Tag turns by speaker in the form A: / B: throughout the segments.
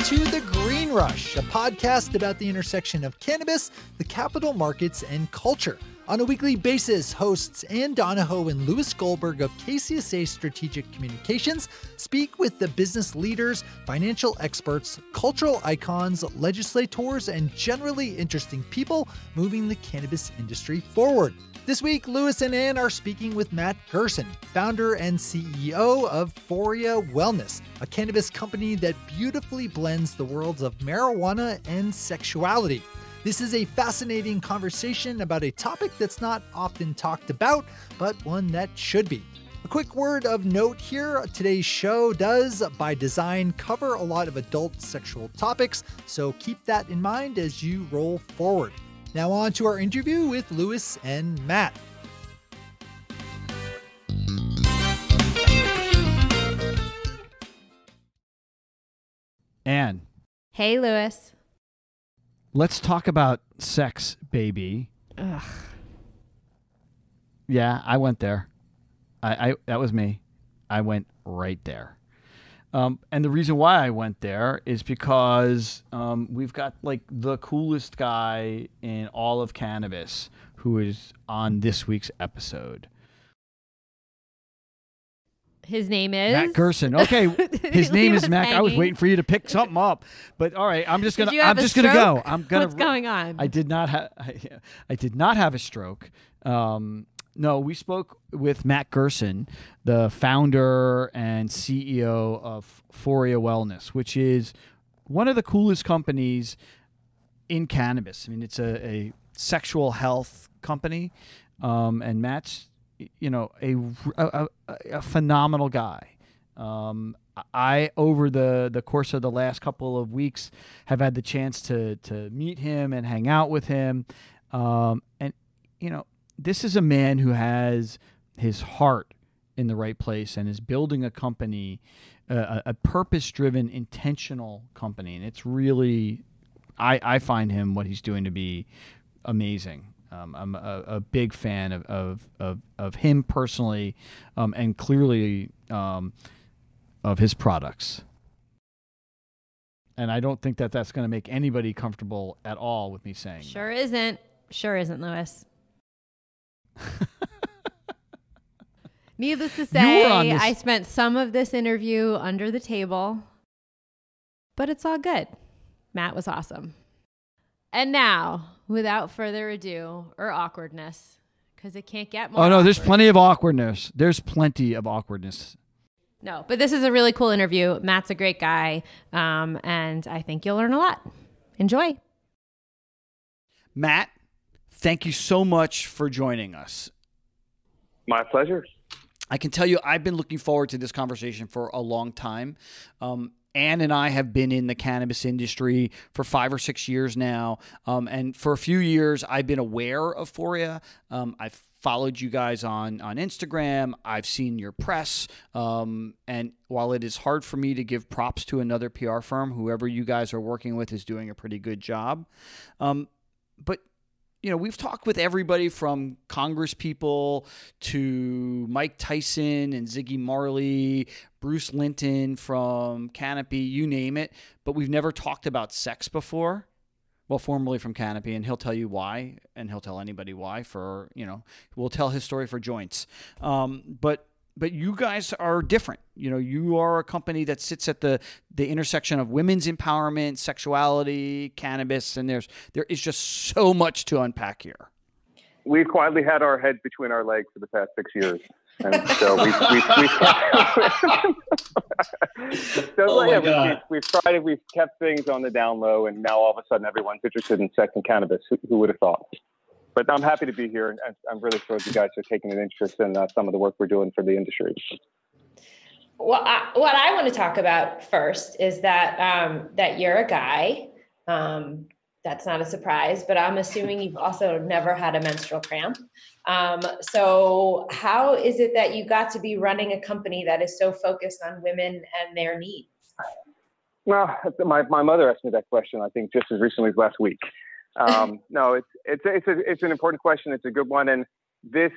A: to The Green Rush, a podcast about the intersection of cannabis, the capital markets, and culture. On a weekly basis, hosts Ann Donahoe and Louis Goldberg of KCSA Strategic Communications speak with the business leaders, financial experts, cultural icons, legislators, and generally interesting people moving the cannabis industry forward. This week, Louis and Ann are speaking with Matt Gerson, founder and CEO of Foria Wellness, a cannabis company that beautifully blends the worlds of marijuana and sexuality. This is a fascinating conversation about a topic that's not often talked about, but one that should be. A quick word of note here, today's show does, by design, cover a lot of adult sexual topics, so keep that in mind as you roll forward. Now on to our interview with Louis and Matt.
B: Ann.
C: Hey, Louis.
B: Let's talk about sex, baby.
C: Ugh.
B: Yeah, I went there. I that was me. I went right there. And the reason why I went there is because we've got like the coolest guy in all of cannabis who is on this week's episode.
C: His name is
B: Matt Gerson. Okay, his name is Matt.
C: hanging.
B: I was waiting for you to pick something up, but all right, I'm just gonna go.
C: What's going on?
B: I did not have a stroke. No, we spoke with Matt Gerson, the founder and CEO of Foria Wellness, which is one of the coolest companies in cannabis. I mean, it's a sexual health company, and Matt's, you know, a phenomenal guy. I, over the course of the last couple of weeks, have had the chance to meet him and hang out with him, and you know, this is a man who has his heart in the right place and is building a company, a purpose-driven, intentional company. And it's really, I find him, what he's doing, to be amazing. I'm a big fan of him personally, and clearly of his products. And I don't think that that's going to make anybody comfortable at all with me saying
C: Sure isn't, Louis. Needless to say, I spent some of this interview under the table, but it's all good. Matt was awesome. And now, without further ado or awkwardness, because it can't get more
B: no, there's
C: awkward.
B: plenty of awkwardness. There's plenty of awkwardness.
C: No, but this is a really cool interview. Matt's a great guy, and I think you'll learn a lot. Enjoy.
B: Matt, thank you so much for joining us.
D: My pleasure.
B: I can tell you I've been looking forward to this conversation for a long time. Ann and I have been in the cannabis industry for 5 or 6 years now. And for a few years, I've been aware of Foria. I've followed you guys on Instagram. I've seen your press. And while it is hard for me to give props to another PR firm, whoever you guys are working with is doing a pretty good job. But you know, we've talked with everybody from Congress people to Mike Tyson and Ziggy Marley, Bruce Linton from Canopy, you name it. But we've never talked about sex before. Well, formerly from Canopy, and he'll tell you why, and he'll tell anybody why for, you know, we'll tell his story for joints. But you guys are different. You know, you are a company that sits at the intersection of women's empowerment, sexuality, cannabis, and there is just so much to unpack here.
D: We've quietly had our head between our legs for the past 6 years. And so we've kept things on the down low, and now all of a sudden everyone's interested in sex and cannabis. Who would have thought? But I'm happy to be here, and I'm really thrilled you guys are taking an interest in some of the work we're doing for the industry.
E: Well, what I want to talk about first is that you're a guy. That's not a surprise, but I'm assuming you've also never had a menstrual cramp. So how is it that you got to be running a company that is so focused on women and their needs?
D: Well, my mother asked me that question, I think, just as recently as last week. No, it's an important question. It's a good one. And this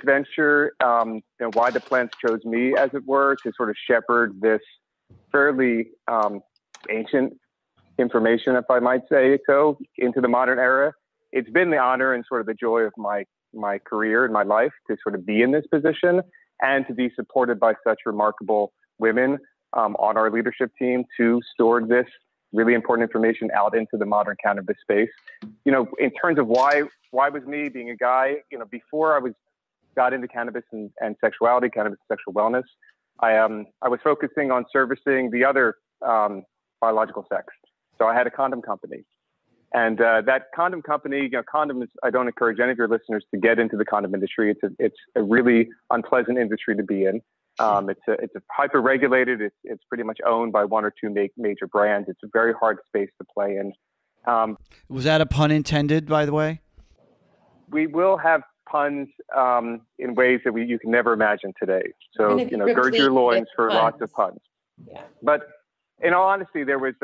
D: venture, why the plants chose me, as it were, to sort of shepherd this fairly ancient information, if I might say so, into the modern era. It's been the honor and sort of the joy of my career and my life to sort of be in this position and to be supported by such remarkable women on our leadership team to store this really important information out into the modern cannabis space. You know, in terms of why was me being a guy, you know, before I got into cannabis and sexuality, cannabis and sexual wellness, I was focusing on servicing the other biological sex. So I had a condom company. And that condom company, you know, condoms, I don't encourage any of your listeners to get into the condom industry. It's a really unpleasant industry to be in. It's a hyper regulated. It's pretty much owned by one or two major brands. It's a very hard space to play in.
B: Was that a pun intended, by the way?
D: We will have puns in ways that you can never imagine today. So, you know, gird your loins for lots of puns. Yeah. But in all honesty, there was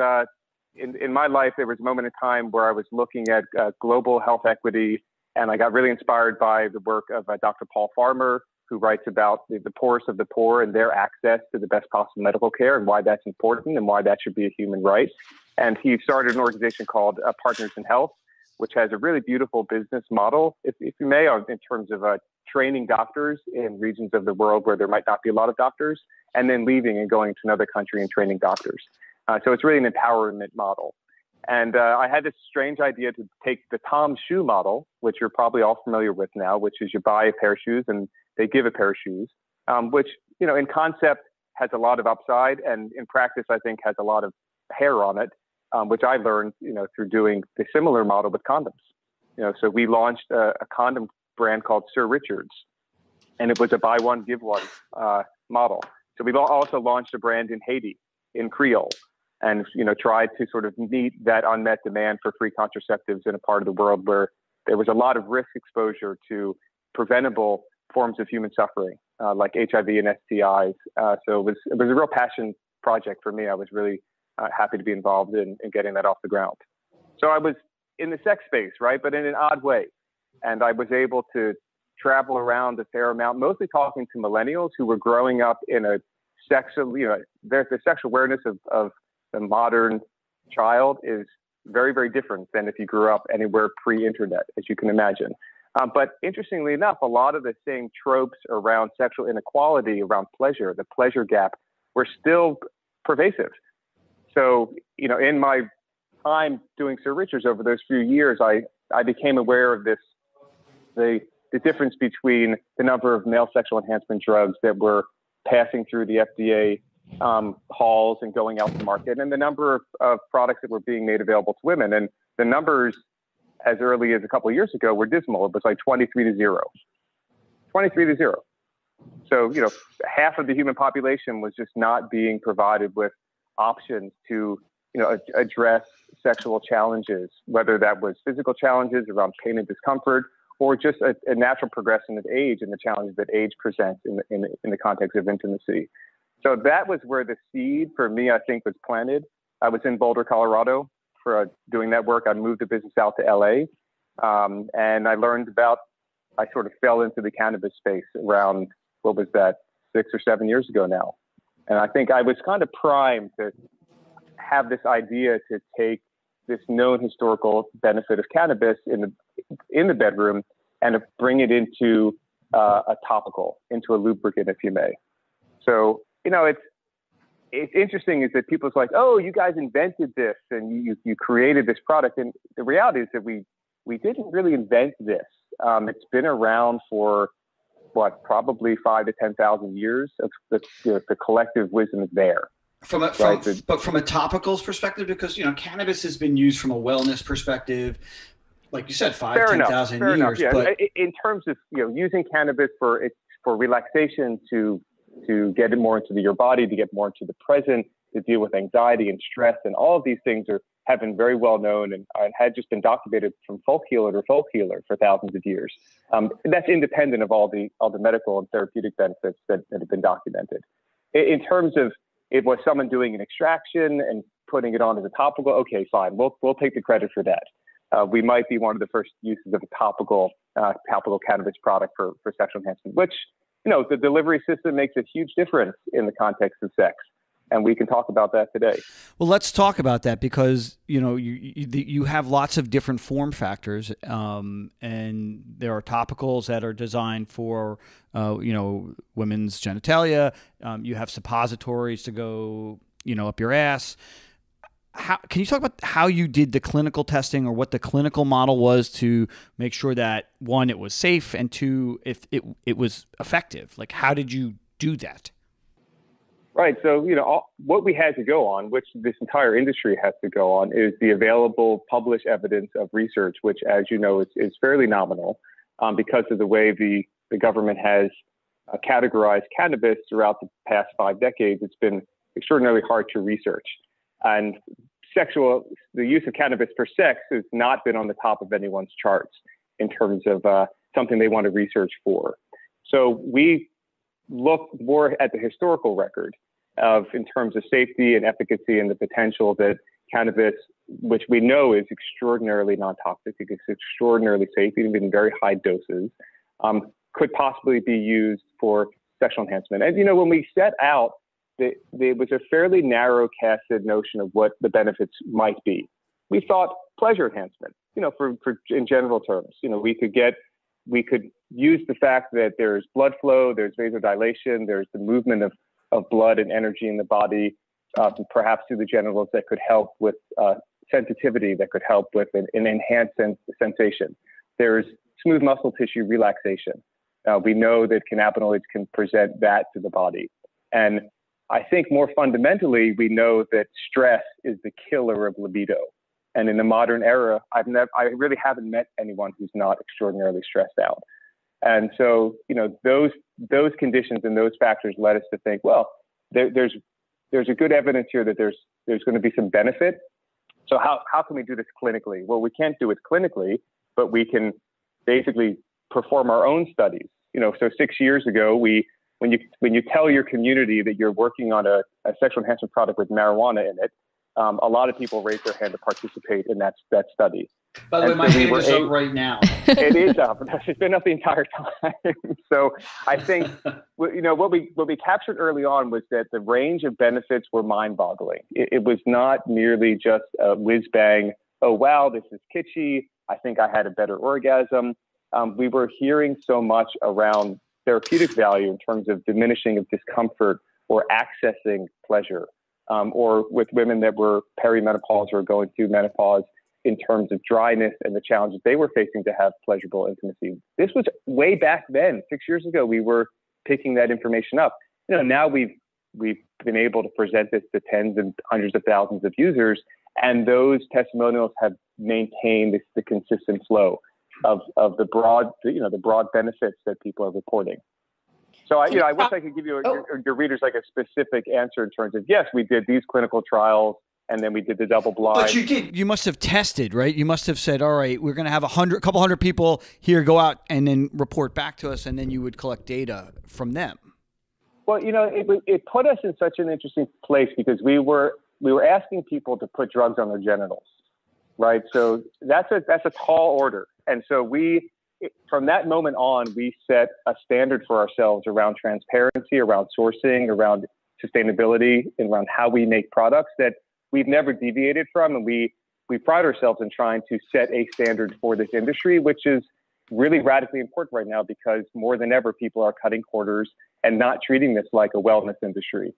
D: in my life, there was a moment in time where I was looking at global health equity, and I got really inspired by the work of Dr. Paul Farmer, who writes about the poorest of the poor and their access to the best possible medical care and why that's important and why that should be a human right. And he started an organization called Partners in Health, which has a really beautiful business model, if you may, in terms of training doctors in regions of the world where there might not be a lot of doctors, and then leaving and going to another country and training doctors. So it's really an empowerment model. And I had this strange idea to take the Tom shoe model, which you're probably all familiar with now, which is you buy a pair of shoes and they give a pair of shoes, which, you know, in concept has a lot of upside, and in practice, I think has a lot of hair on it, which I learned, you know, through doing the similar model with condoms. You know, so we launched a condom brand called Sir Richard's, and it was a buy one, give one model. So we've also launched a brand in Haiti, in Creole, and, you know, tried to sort of meet that unmet demand for free contraceptives in a part of the world where there was a lot of risk exposure to preventable forms of human suffering, like HIV and STIs. So it was a real passion project for me. I was really happy to be involved in getting that off the ground. So I was in the sex space, right? But in an odd way. And I was able to travel around a fair amount, mostly talking to millennials who were growing up in a sexual, you know, the sexual awareness of the modern child is very, very different than if you grew up anywhere pre-internet, as you can imagine. But interestingly enough, a lot of the same tropes around sexual inequality, around pleasure, the pleasure gap, were still pervasive. So, you know, in my time doing Sir Richard's over those few years, I became aware of this, the difference between the number of male sexual enhancement drugs that were passing through the FDA halls and going out to market, and the number of products that were being made available to women. And the numbers as early as a couple of years ago were dismal. It was like 23-0. 23-0. So, you know, half of the human population was just not being provided with options to, you know, address sexual challenges, whether that was physical challenges around pain and discomfort, or just a natural progression of age and the challenges that age presents in the context of intimacy. So that was where the seed for me, I think, was planted. I was in Boulder, Colorado for doing that work. I moved the business out to LA, and I learned I sort of fell into the cannabis space around, what was that, 6 or 7 years ago now. And I think I was kind of primed to have this idea to take this known historical benefit of cannabis in the bedroom and to bring it into a topical, into a lubricant, if you may. So, you know, it's interesting is that people's like, oh, you guys invented this and you created this product. And the reality is that we didn't really invent this. It's been around for probably 5,000 to 10,000 years. The collective wisdom is there.
B: But from a topicals perspective, because, you know, cannabis has been used from a wellness perspective, like you said, 5,000 to 10,000 years.
D: Yeah.
B: But
D: in terms of, you know, using cannabis for relaxation, to get it more into your body, to get more into the present, to deal with anxiety and stress, and all of these things have been very well known and had just been documented from folk healer to folk healer for thousands of years. That's independent of all the medical and therapeutic benefits that have been documented. In terms of it was someone doing an extraction and putting it on as a topical, okay, fine, we'll take the credit for that. We might be one of the first uses of a topical cannabis product for sexual enhancement, which, you know, the delivery system makes a huge difference in the context of sex. And we can talk about that today.
B: Well, let's talk about that because, you have lots of different form factors, and there are topicals that are designed for, women's genitalia. You have suppositories to go, up your ass. Can you talk about how you did the clinical testing or what the clinical model was to make sure that, one, it was safe, and two, if it was effective? Like, how did you do that?
D: Right. So, what we had to go on, which this entire industry has to go on, is the available published evidence of research, which, as you know, is fairly nominal because of the way the government has categorized cannabis throughout the past 5 decades. It's been extraordinarily hard to research. And the use of cannabis for sex has not been on the top of anyone's charts in terms of something they want to research for. So we look more at the historical record in terms of safety and efficacy and the potential that cannabis, which we know is extraordinarily non-toxic, it's extraordinarily safe, even in very high doses, could possibly be used for sexual enhancement. And, when we set out, there was a fairly narrow casted notion of what the benefits might be. We thought pleasure enhancement, for in general terms, we could use the fact that there's blood flow, there's vasodilation, there's the movement of blood and energy in the body, perhaps through the genitals, that could help with sensitivity, that could help with an enhanced sensation. There's smooth muscle tissue relaxation. We know that cannabinoids can present that to the body. And I think more fundamentally, we know that stress is the killer of libido. And in the modern era, I really haven't met anyone who's not extraordinarily stressed out. And so, those conditions and those factors led us to think, well, there's a good evidence here that there's going to be some benefit. So how can we do this clinically? Well, we can't do it clinically, but we can basically perform our own studies. So 6 years ago, when you tell your community that you're working on a sexual enhancement product with marijuana in it, a lot of people raise their hand to participate in that study.
B: By the way, my hand is up right now.
D: It is up. It's been up the entire time. So I think, what we captured early on was that the range of benefits were mind-boggling. It was not merely just a whiz-bang, oh, wow, this is kitschy, I think I had a better orgasm. We were hearing so much around therapeutic value in terms of diminishing of discomfort or accessing pleasure, or with women that were perimenopause or going through menopause, in terms of dryness and the challenges they were facing to have pleasurable intimacy. This was way back then. 6 years ago, we were picking that information up. Now we've been able to present this to tens and hundreds of thousands of users, and those testimonials have maintained the consistent flow of the broad benefits that people are reporting. So I wish I could give you your readers like a specific answer in terms of, yes, we did these clinical trials, and then we did the double blind.
B: But you did. You must have tested, right? You must have said, all right, we're going to have a couple hundred people here go out and then report back to us, and then you would collect data from them.
D: Well, it put us in such an interesting place because we were asking people to put drugs on their genitals, right? So that's a tall order. And so from that moment on, we set a standard for ourselves around transparency, around sourcing, around sustainability, and around how we make products that we've never deviated from. And we pride ourselves in trying to set a standard for this industry, which is really radically important right now because more than ever, people are cutting corners and not treating this like a wellness industry.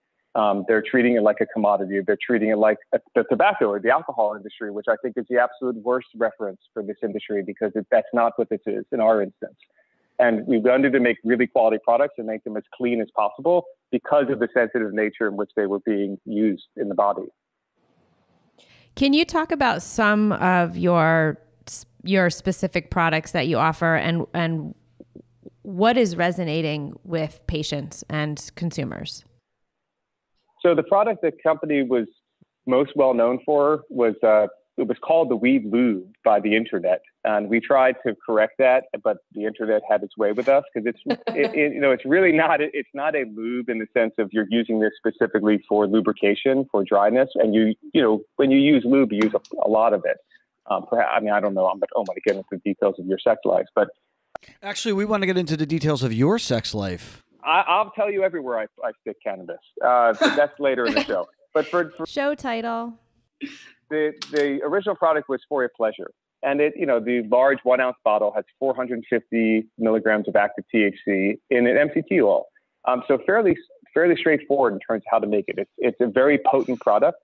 D: They're treating it like a commodity. They're treating it like the tobacco or the alcohol industry, which I think is the absolute worst reference for this industry because that's not what this is in our instance. And we've wanted to make really quality products and make them as clean as possible because of the sensitive nature in which they were being used in the body.
C: Can you talk about some of your specific products that you offer and what is resonating with patients and consumers?
D: So the product the company was most well known for was it was called the Weed Lube by the internet, and we tried to correct that, but the internet had its way with us because it's really not a lube in the sense of you're using this specifically for lubrication for dryness, and when you use lube, you use a lot of it. I don't know. I don't want to get into the details of your sex life, but
B: actually, we want to get into the details of your sex life.
D: I'll tell you everywhere I stick cannabis. But that's later in the show. But for
C: Show title.
D: the original product was Foria Pleasure. And the large 1 ounce bottle has 450 milligrams of active THC in an MCT oil. So fairly straightforward in terms of how to make it. It's a very potent product.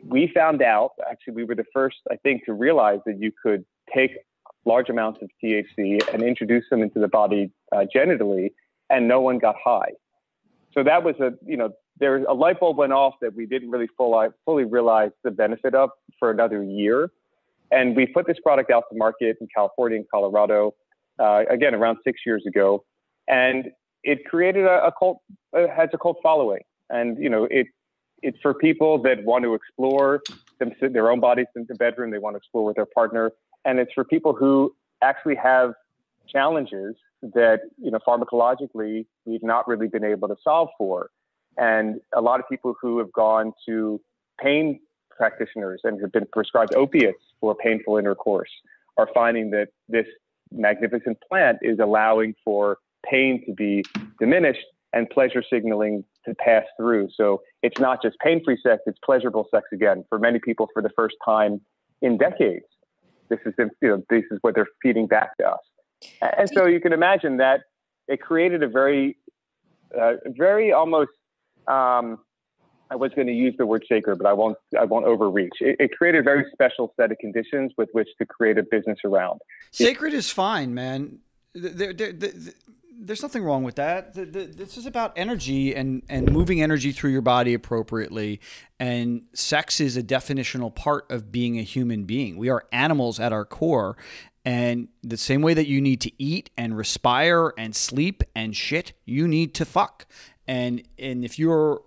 D: We found out, actually, we were the first, I think, to realize that you could take large amounts of THC and introduce them into the body genitally, and no one got high. So that was there was a light bulb went off that we didn't really fully realize the benefit of for another year. And we put this product out to market in California and Colorado, again, around 6 years ago. And it created a cult, has a cult following. And, it's for people that want to explore their own bodies in the bedroom. They want to explore with their partner. And it's for people who actually have challenges that, pharmacologically, we've not really been able to solve for. And a lot of people who have gone to pain practitioners and have been prescribed opiates for painful intercourse are finding that this magnificent plant is allowing for pain to be diminished and pleasure signaling to pass through. So it's not just pain-free sex, it's pleasurable sex again. For many people, for the first time in decades, this is what they're feeding back to us. And so you can imagine that it created a very almost, I was going to use the word sacred, but I won't overreach. It created a very special set of conditions with which to create a business around.
B: Sacred is fine, man. There's nothing wrong with that. This is about energy and moving energy through your body appropriately. And sex is a definitional part of being a human being. We are animals at our core. And the same way that you need to eat and respire and sleep and shit, you need to fuck. And if you're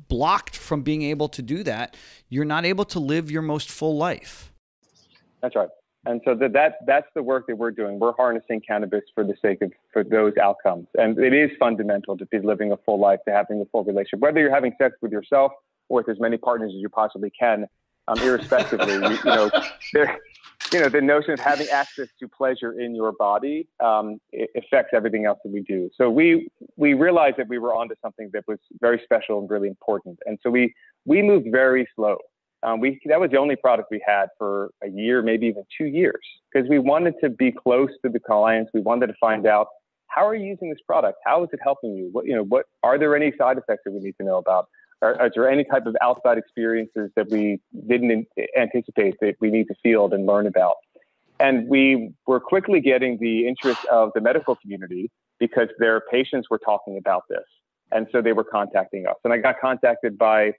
B: blocked from being able to do that, you're not able to live your most full life.
D: That's right. And so that's the work that we're doing. We're harnessing cannabis for those outcomes. And it is fundamental to be living a full life, to having a full relationship, whether you're having sex with yourself or with as many partners as you possibly can, irrespectively. The notion of having access to pleasure in your body, it affects everything else that we do. So we realized that we were onto something that was very special and really important. And so we moved very slow. That was the only product we had for a year, maybe even 2 years, because we wanted to be close to the clients. We wanted to find out, how are you using this product? How is it helping you? What are there any side effects that we need to know about? Are there any type of outside experiences that we didn't anticipate that we need to field and learn about? And we were quickly getting the interest of the medical community because their patients were talking about this. And so they were contacting us. And I got contacted by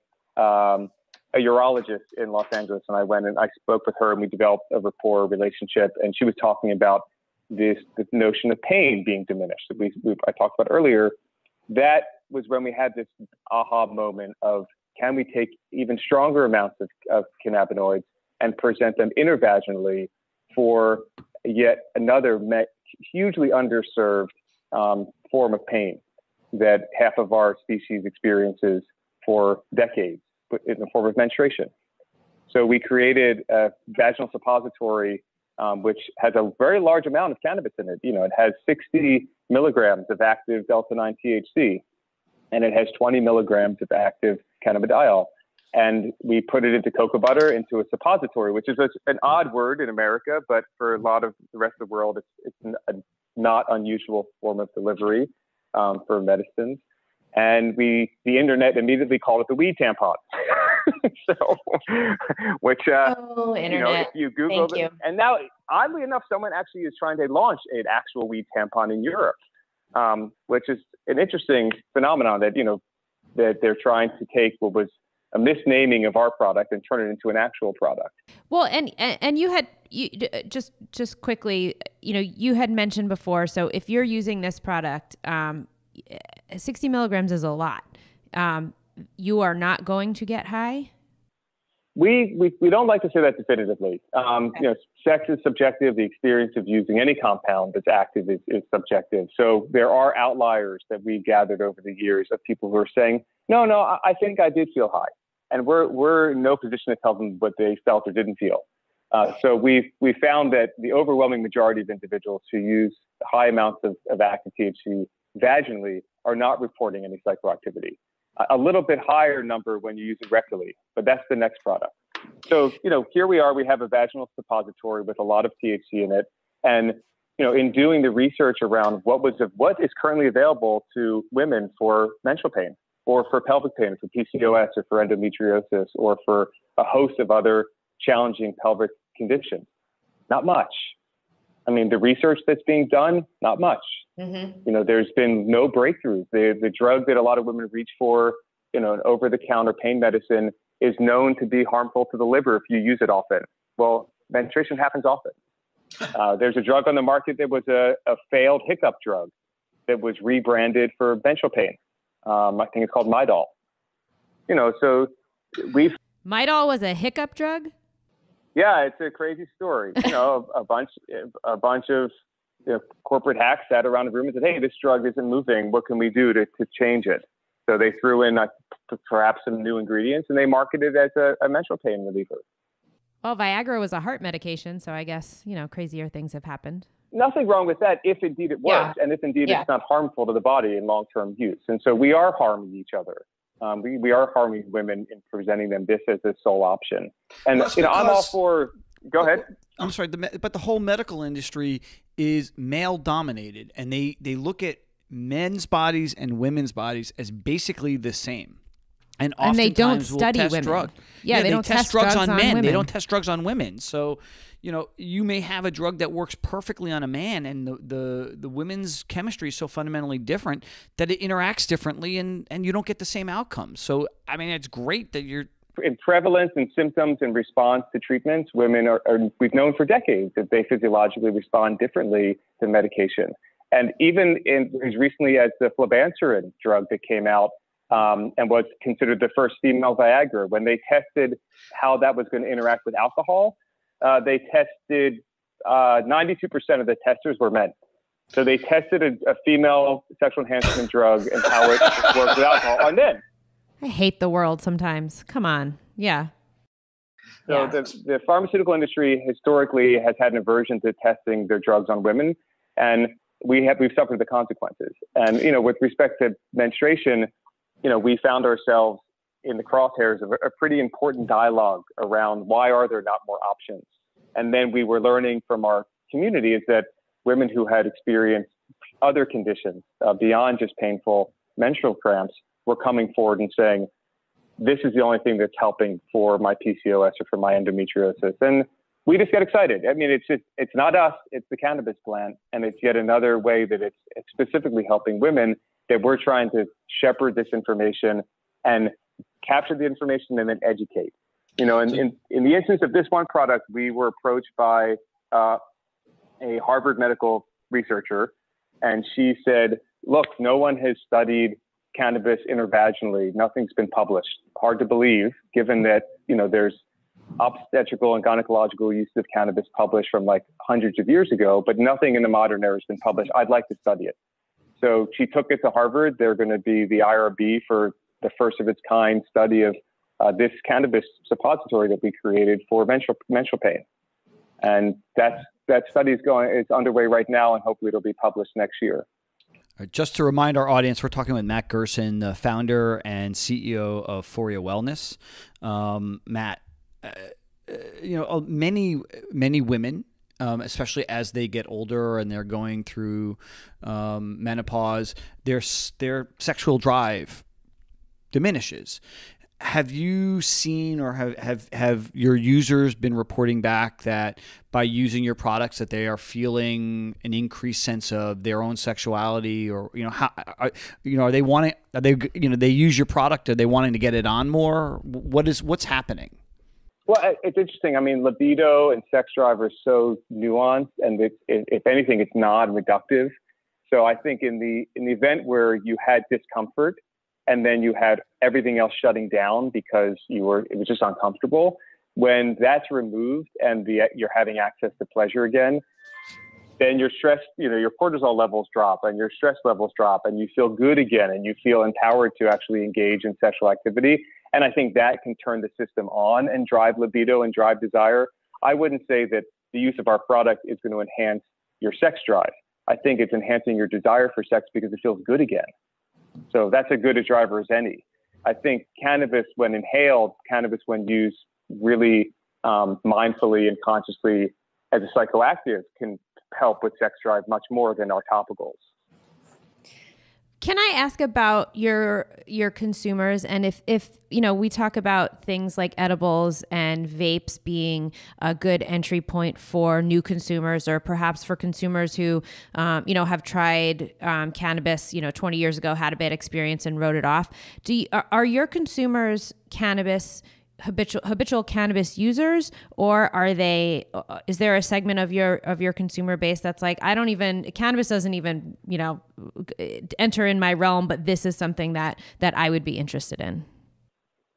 D: a urologist in Los Angeles, and I went and I spoke with her, and we developed a rapport relationship. And she was talking about the notion of pain being diminished that I talked about earlier. That was when we had this aha moment of, can we take even stronger amounts of cannabinoids and present them intravaginally for yet another hugely underserved form of pain that half of our species experiences for decades in the form of menstruation. So we created a vaginal suppository, which has a very large amount of cannabis in it. It has 60 milligrams of active delta-9 THC, and it has 20 milligrams of active cannabidiol. And we put it into cocoa butter, into a suppository, which is an odd word in America, but for a lot of the rest of the world, it's a not unusual form of delivery for medicines. And the internet immediately called it the weed tampon.
E: Internet.
D: If you Google it, and now, oddly enough, someone actually is trying to launch an actual weed tampon in Europe, which is an interesting phenomenon that they're trying to take what was a misnaming of our product and turn it into an actual product.
C: Well, and you just quickly, you had mentioned before, so if you're using this product, 60 milligrams is a lot. You are not going to get high?
D: We don't like to say that definitively. Sex is subjective. The experience of using any compound that's active is subjective. So there are outliers that we've gathered over the years of people who are saying, no, I think I did feel high. And we're in no position to tell them what they felt or didn't feel. So we found that the overwhelming majority of individuals who use high amounts of active THC vaginally are not reporting any psychoactivity. A little bit higher number when you use it rectally, but that's the next product. So, here we are, we have a vaginal suppository with a lot of THC in it. And, in doing the research around what is currently available to women for menstrual pain or for pelvic pain, for PCOS or for endometriosis or for a host of other challenging pelvic conditions, not much. I mean, the research that's being done, not much. Mm-hmm. There's been no breakthroughs. The drug that a lot of women reach for, an over-the-counter pain medicine, is known to be harmful to the liver if you use it often. Well, menstruation happens often. There's a drug on the market that was a failed hiccup drug that was rebranded for menstrual pain. I think it's called Midol. So
C: Midol was a hiccup drug?
D: Yeah, it's a crazy story. A bunch of corporate hacks sat around the room and said, "Hey, this drug isn't moving. What can we do to change it?" So they threw in perhaps some new ingredients, and they marketed it as a menstrual pain reliever.
C: Well, Viagra was a heart medication, so I guess, crazier things have happened.
D: Nothing wrong with that if indeed it works, and if indeed it's not harmful to the body in long-term use. And so we are harming each other. We are harming women in presenting them this as a sole option. And I'm all for. Go ahead.
B: I'm sorry, but the whole medical industry is male dominated, and they look at men's bodies and women's bodies as basically the same. And
C: they don't study women. Yeah, they don't test drugs on men.
B: Women. They don't test drugs on women. So, you may have a drug that works perfectly on a man, and the women's chemistry is so fundamentally different that it interacts differently, and you don't get the same outcome. So, I mean, it's great that you're...
D: In prevalence and symptoms and response to treatments, women we've known for decades that they physiologically respond differently to medication. And even as recently as the flibanserin drug that came out, and was considered the first female Viagra, when they tested how that was going to interact with alcohol, they tested 92% of the testers were men. So they tested a female sexual enhancement drug and how it worked with alcohol on men.
C: I hate the world sometimes. Come on. Yeah.
D: So the pharmaceutical industry historically has had an aversion to testing their drugs on women, and we've suffered the consequences. And, with respect to menstruation, we found ourselves in the crosshairs of a pretty important dialogue around why are there not more options? And then we were learning from our community is that women who had experienced other conditions beyond just painful menstrual cramps were coming forward and saying, this is the only thing that's helping for my PCOS or for my endometriosis. And we just get excited. I mean, it's not us, it's the cannabis plant. And it's yet another way that it's specifically helping women that we're trying to shepherd this information and capture the information and then educate. In the instance of this one product, we were approached by a Harvard medical researcher, and she said, look, no one has studied cannabis intervaginally. Nothing's been published. Hard to believe, given that, there's obstetrical and gynecological use of cannabis published from like hundreds of years ago, but nothing in the modern era has been published. I'd like to study it. So she took it to Harvard. They're going to be the IRB for the first of its kind study of this cannabis suppository that we created for menstrual pain. And that study is underway right now, and hopefully it'll be published next year.
B: Just to remind our audience, we're talking with Matt Gerson, the founder and CEO of Foria Wellness. Matt, many women, especially as they get older and they're going through menopause, their sexual drive diminishes. Have you seen or have your users been reporting back that by using your products that they are feeling an increased sense of their own sexuality, or are they wanting, they use your product, are they wanting to get it on more? What's happening?
D: Well, it's interesting. I mean, libido and sex drive are so nuanced, and if anything, it's non-reductive. So I think in the event where you had discomfort, and then you had everything else shutting down because it was just uncomfortable. When that's removed and you're having access to pleasure again, then your stress, your cortisol levels drop and your stress levels drop, and you feel good again, and you feel empowered to actually engage in sexual activity. And I think that can turn the system on and drive libido and drive desire. I wouldn't say that the use of our product is going to enhance your sex drive. I think it's enhancing your desire for sex because it feels good again. So that's as good a driver as any. I think cannabis, when inhaled, cannabis when used really mindfully and consciously as a psychoactive, can help with sex drive much more than our topicals.
C: Can I ask about your consumers, and if we talk about things like edibles and vapes being a good entry point for new consumers, or perhaps for consumers who have tried cannabis 20 years ago, had a bad experience and wrote it off. Are your consumers habitual cannabis users, or are they? Is there a segment of your consumer base that's like, cannabis doesn't even enter in my realm, but this is something that I would be interested in?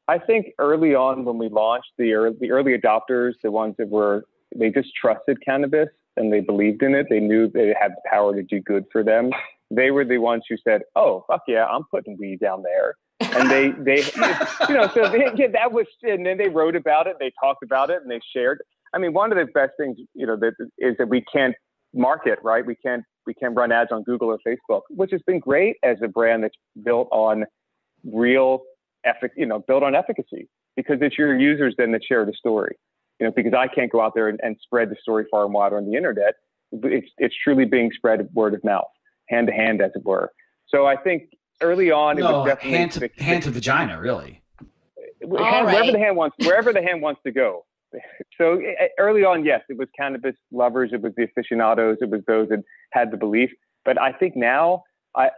D: I think early on when we launched, the early adopters, the ones that they just trusted cannabis and they believed in it. They knew they had the power to do good for them. They were the ones who said, "Oh, fuck yeah, I'm putting weed down there." And they that was, and then they wrote about it, they talked about it, and they shared. I mean, one of the best things, that is that we can't market, right? We can't run ads on Google or Facebook, which has been great as a brand that's built on built on efficacy, because it's your users then that share the story. Because I can't go out there and spread the story far and wide on the internet. It's truly being spread word of mouth, hand to hand, as it were. So I think early on, it was definitely
B: hand to vagina, really.
D: Wherever the hand wants to go. So early on, yes, it was cannabis lovers, it was the aficionados, it was those that had the belief. But I think now, I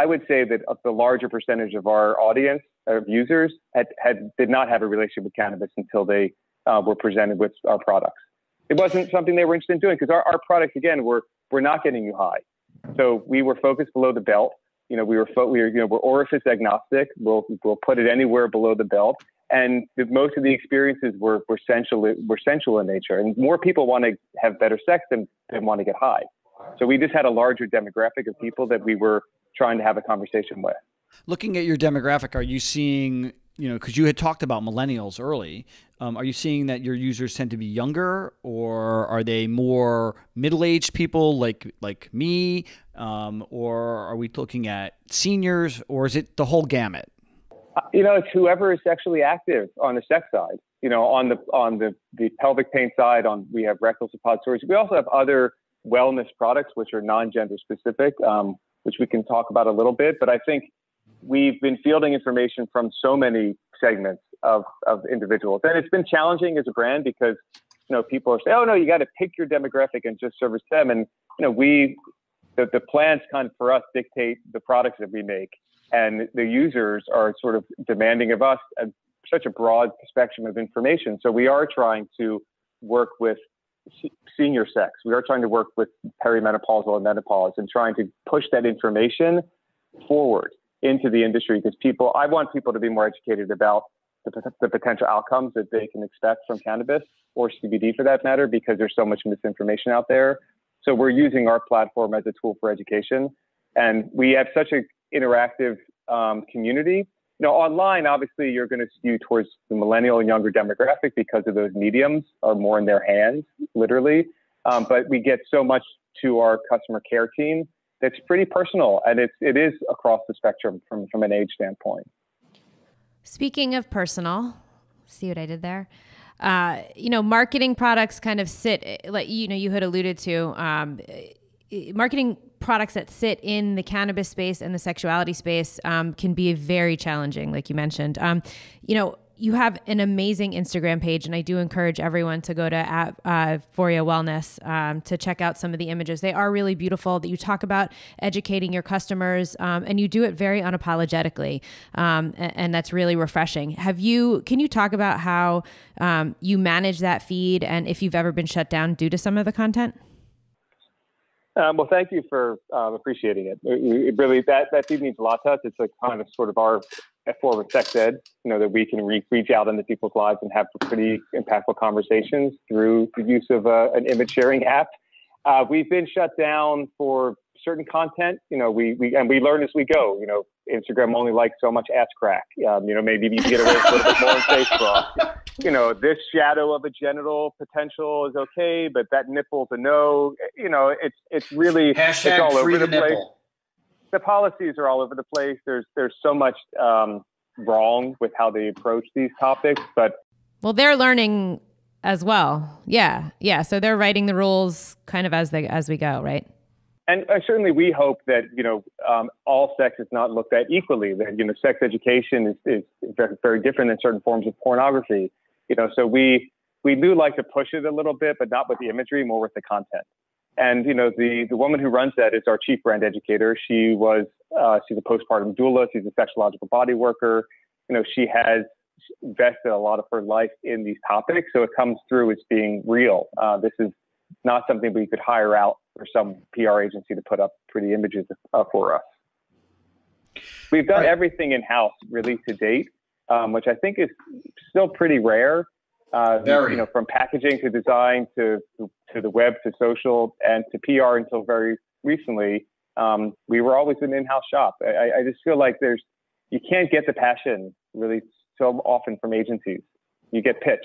D: would say that the larger percentage of our audience, of users, did not have a relationship with cannabis until they were presented with our products. It wasn't something they were interested in doing, because our products, again, we're not getting you high. So we were focused below the belt. We're orifice agnostic. We'll put it anywhere below the belt. And most of the experiences were sensual in nature. And more people want to have better sex than want to get high. So we just had a larger demographic of people that we were trying to have a conversation with.
B: Looking at your demographic, are you seeing, because you had talked about millennials early, are you seeing that your users tend to be younger, or are they more middle-aged people like me, or are we looking at seniors, or is it the whole gamut?
D: It's whoever is sexually active on the sex side. On the pelvic pain side, we have rectal suppositories. We also have other wellness products which are non-gender specific, which we can talk about a little bit. But I think we've been fielding information from so many segments of individuals, and it's been challenging as a brand because people are saying, "Oh no, you got to pick your demographic and just service them." And the plans kind of for us dictate the products that we make, and the users are sort of demanding of us such a broad spectrum of information. So we are trying to work with senior sex. We are trying to work with perimenopausal and menopause, and trying to push that information forward into the industry, because I want people to be more educated about the potential outcomes that they can expect from cannabis, or CBD for that matter, because there's so much misinformation out there. So we're using our platform as a tool for education. And we have such an interactive community. Online, obviously, you're going to skew towards the millennial and younger demographic because of those mediums are more in their hands, literally. But we get so much to our customer care team that's pretty personal, and it is across the spectrum from an age standpoint.
C: Speaking of personal, see what I did there? Marketing products kind of sit, like, you had alluded to, marketing products that sit in the cannabis space and the sexuality space can be very challenging, like you mentioned. You have an amazing Instagram page, and I do encourage everyone to go to Foria Wellness to check out some of the images. They are really beautiful. That you talk about educating your customers, and you do it very unapologetically, and that's really refreshing. Can you talk about how you manage that feed, and if you've ever been shut down due to some of the content?
D: Well, thank you for appreciating it. It really, that feed means a lot to us. It's like kind of sort of our form of sex ed, that we can reach out into people's lives and have pretty impactful conversations through the use of an image sharing app. We've been shut down for certain content, we learn as we go. Instagram only likes so much ass crack. Maybe you can get away with a little bit more on Facebook. This shadow of a genital potential is okay, but that nipple's a no. It's really it's all over the place. The policies are all over the place. There's so much wrong with how they approach these topics, but
C: well, they're learning as well. Yeah. So they're writing the rules kind of as we go, right?
D: And certainly we hope that, all sex is not looked at equally, that, sex education is very, very different than certain forms of pornography. So we do like to push it a little bit, but not with the imagery, more with the content. And, the woman who runs that is our chief brand educator. She's a postpartum doula. She's a sexological body worker. She has invested a lot of her life in these topics. So it comes through as being real. This is not something we could hire out for some PR agency to put up pretty images for us. We've done everything in-house really to date, which I think is still pretty rare. From packaging to design to the web to social and to PR until very recently, we were always an in-house shop. I just feel like you can't get the passion really so often from agencies. You get pitched.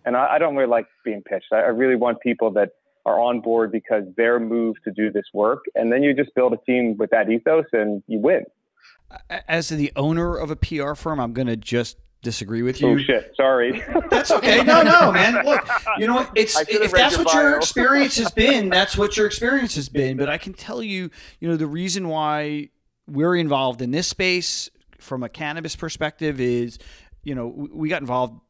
D: And I don't really like being pitched. I really want people that are on board because they're moved to do this work. And then you just build a team with that ethos and you win.
B: As the owner of a PR firm, I'm going to just disagree with you.
D: Oh, shit. Sorry.
B: That's okay. No, man. Look, if that's what your experience has been, that's what your experience has been. But I can tell you, the reason why we're involved in this space from a cannabis perspective is, we got involved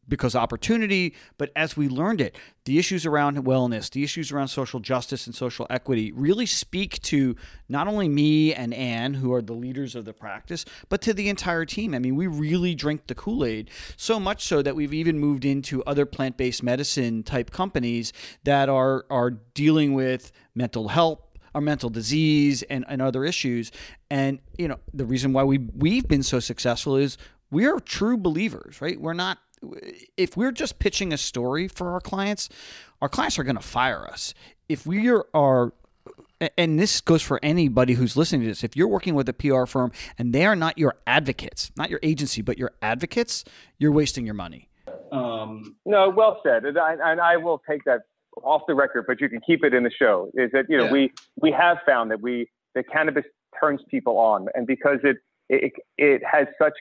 B: because of opportunity, but as we learned it, the issues around wellness, the issues around social justice and social equity really speak to not only me and Ann, who are the leaders of the practice, but to the entire team. I mean, we really drink the Kool-Aid, so much so that we've even moved into other plant-based medicine type companies that are dealing with mental health, or mental disease and other issues. And, the reason why we've been so successful is we are true believers, right? If we're just pitching a story for our clients are going to fire us. If we are, and this goes for anybody who's listening to this, if you're working with a PR firm and they are not your advocates, not your agency, but your advocates, you're wasting your money.
D: No, well said. And I will take that off the record, but you can keep it in the show, is that, we have found that cannabis turns people on, and because it has such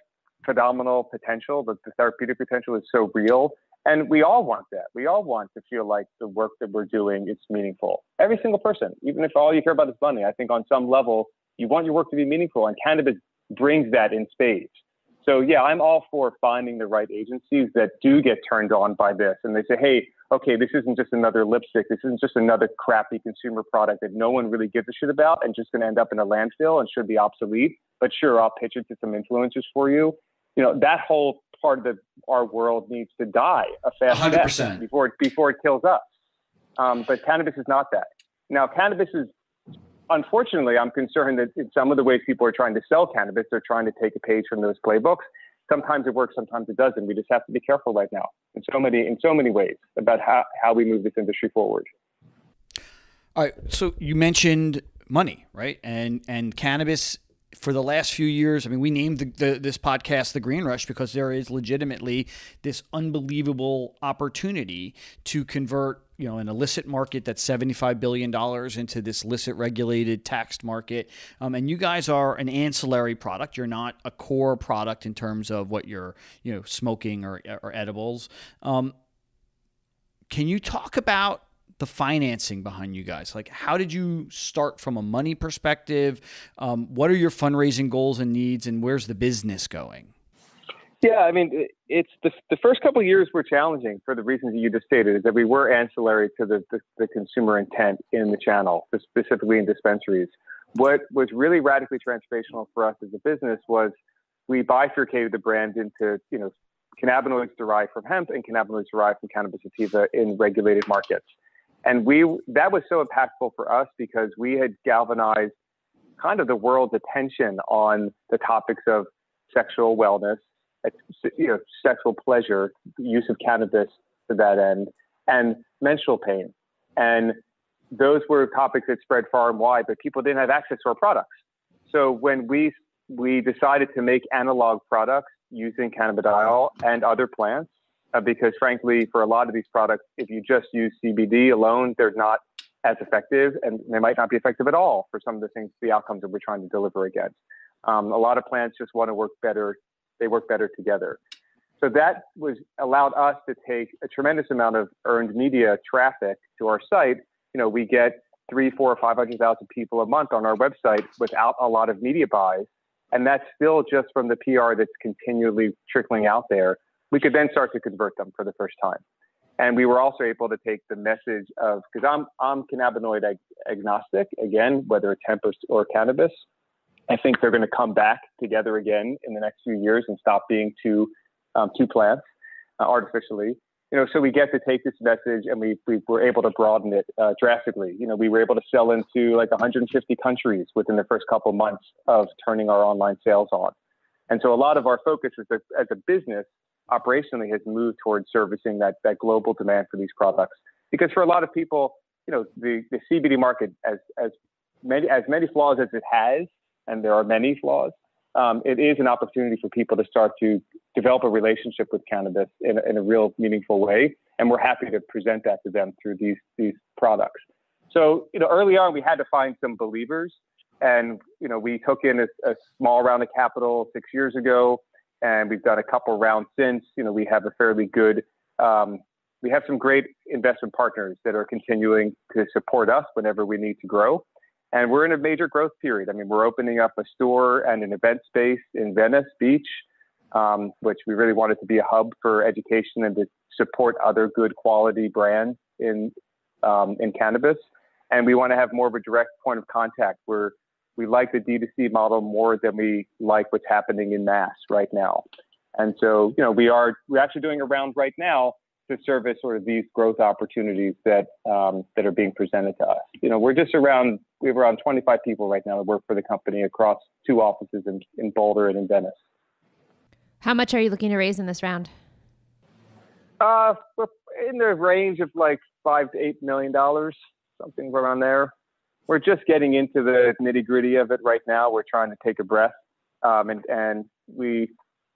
D: phenomenal potential, but the therapeutic potential is so real. And we all want that. We all want to feel like the work that we're doing is meaningful. Every single person, even if all you care about is money, I think on some level, you want your work to be meaningful, and cannabis brings that in spades. So yeah, I'm all for finding the right agencies that do get turned on by this. And they say, hey, okay, this isn't just another lipstick. This isn't just another crappy consumer product that no one really gives a shit about and just going to end up in a landfill and should be obsolete. But sure, I'll pitch it to some influencers for you. That whole part of our world needs to die a fast
B: 100%
D: death before it kills us. But cannabis is not that. Now, cannabis is, unfortunately, I'm concerned that in some of the ways people are trying to sell cannabis, they're trying to take a page from those playbooks. Sometimes it works, sometimes it doesn't. We just have to be careful right now in so many ways about how we move this industry forward.
B: All right. So you mentioned money, right? And cannabis. For the last few years, I mean, we named this podcast The Green Rush because there is legitimately this unbelievable opportunity to convert, an illicit market that's $75 billion into this licit regulated taxed market. And you guys are an ancillary product. You're not a core product in terms of what you're, smoking or edibles. Can you talk about the financing behind you guys? Like, how did you start from a money perspective? What are your fundraising goals and needs, and where's the business going?
D: Yeah, I mean, it's the first couple of years were challenging for the reasons that you just stated, is that we were ancillary to the consumer intent in the channel, specifically in dispensaries. What was really radically transformational for us as a business was we bifurcated the brand into, cannabinoids derived from hemp and cannabinoids derived from cannabis sativa in regulated markets. And that was so impactful for us because we had galvanized kind of the world's attention on the topics of sexual wellness, sexual pleasure, use of cannabis to that end, and menstrual pain. And those were topics that spread far and wide, but people didn't have access to our products. So when we decided to make analog products using cannabidiol and other plants, because frankly, for a lot of these products, if you just use CBD alone, they're not as effective, and they might not be effective at all for some of the things, the outcomes that we're trying to deliver against. A lot of plants just want to work better. They work better together. So that allowed us to take a tremendous amount of earned media traffic to our site. We get 3, 4, 500,000 people a month on our website without a lot of media buys. And that's still just from the PR that's continually trickling out there. We could then start to convert them for the first time. And we were also able to take the message of, because I'm cannabinoid agnostic, again, whether it's hemp or cannabis. I think they're going to come back together again in the next few years and stop being two plants artificially. So we get to take this message and we were able to broaden it drastically. We were able to sell into like 150 countries within the first couple of months of turning our online sales on. And so a lot of our focus as a business operationally has moved towards servicing that global demand for these products. Because for a lot of people, the CBD market, as many flaws as it has, and there are many flaws, it is an opportunity for people to start to develop a relationship with cannabis in a real meaningful way. And we're happy to present that to them through these products. So, early on, we had to find some believers. And, we took in a small round of capital 6 years ago, and we've done a couple rounds since. We have a fairly good, we have some great investment partners that are continuing to support us whenever we need to grow. And we're in a major growth period. I mean, we're opening up a store and an event space in Venice Beach, which we really wanted to be a hub for education and to support other good quality brands in cannabis. And we want to have more of a direct point of contact where we like the D2C model more than we like what's happening in mass right now. And so, we're actually doing a round right now to service sort of these growth opportunities that are being presented to us. We have around 25 people right now that work for the company across 2 offices in Boulder and in Venice.
C: How much are you looking to raise in this round?
D: We're in the range of like $5 to $8 million, something around there. We're just getting into the nitty gritty of it right now. We're trying to take a breath. And we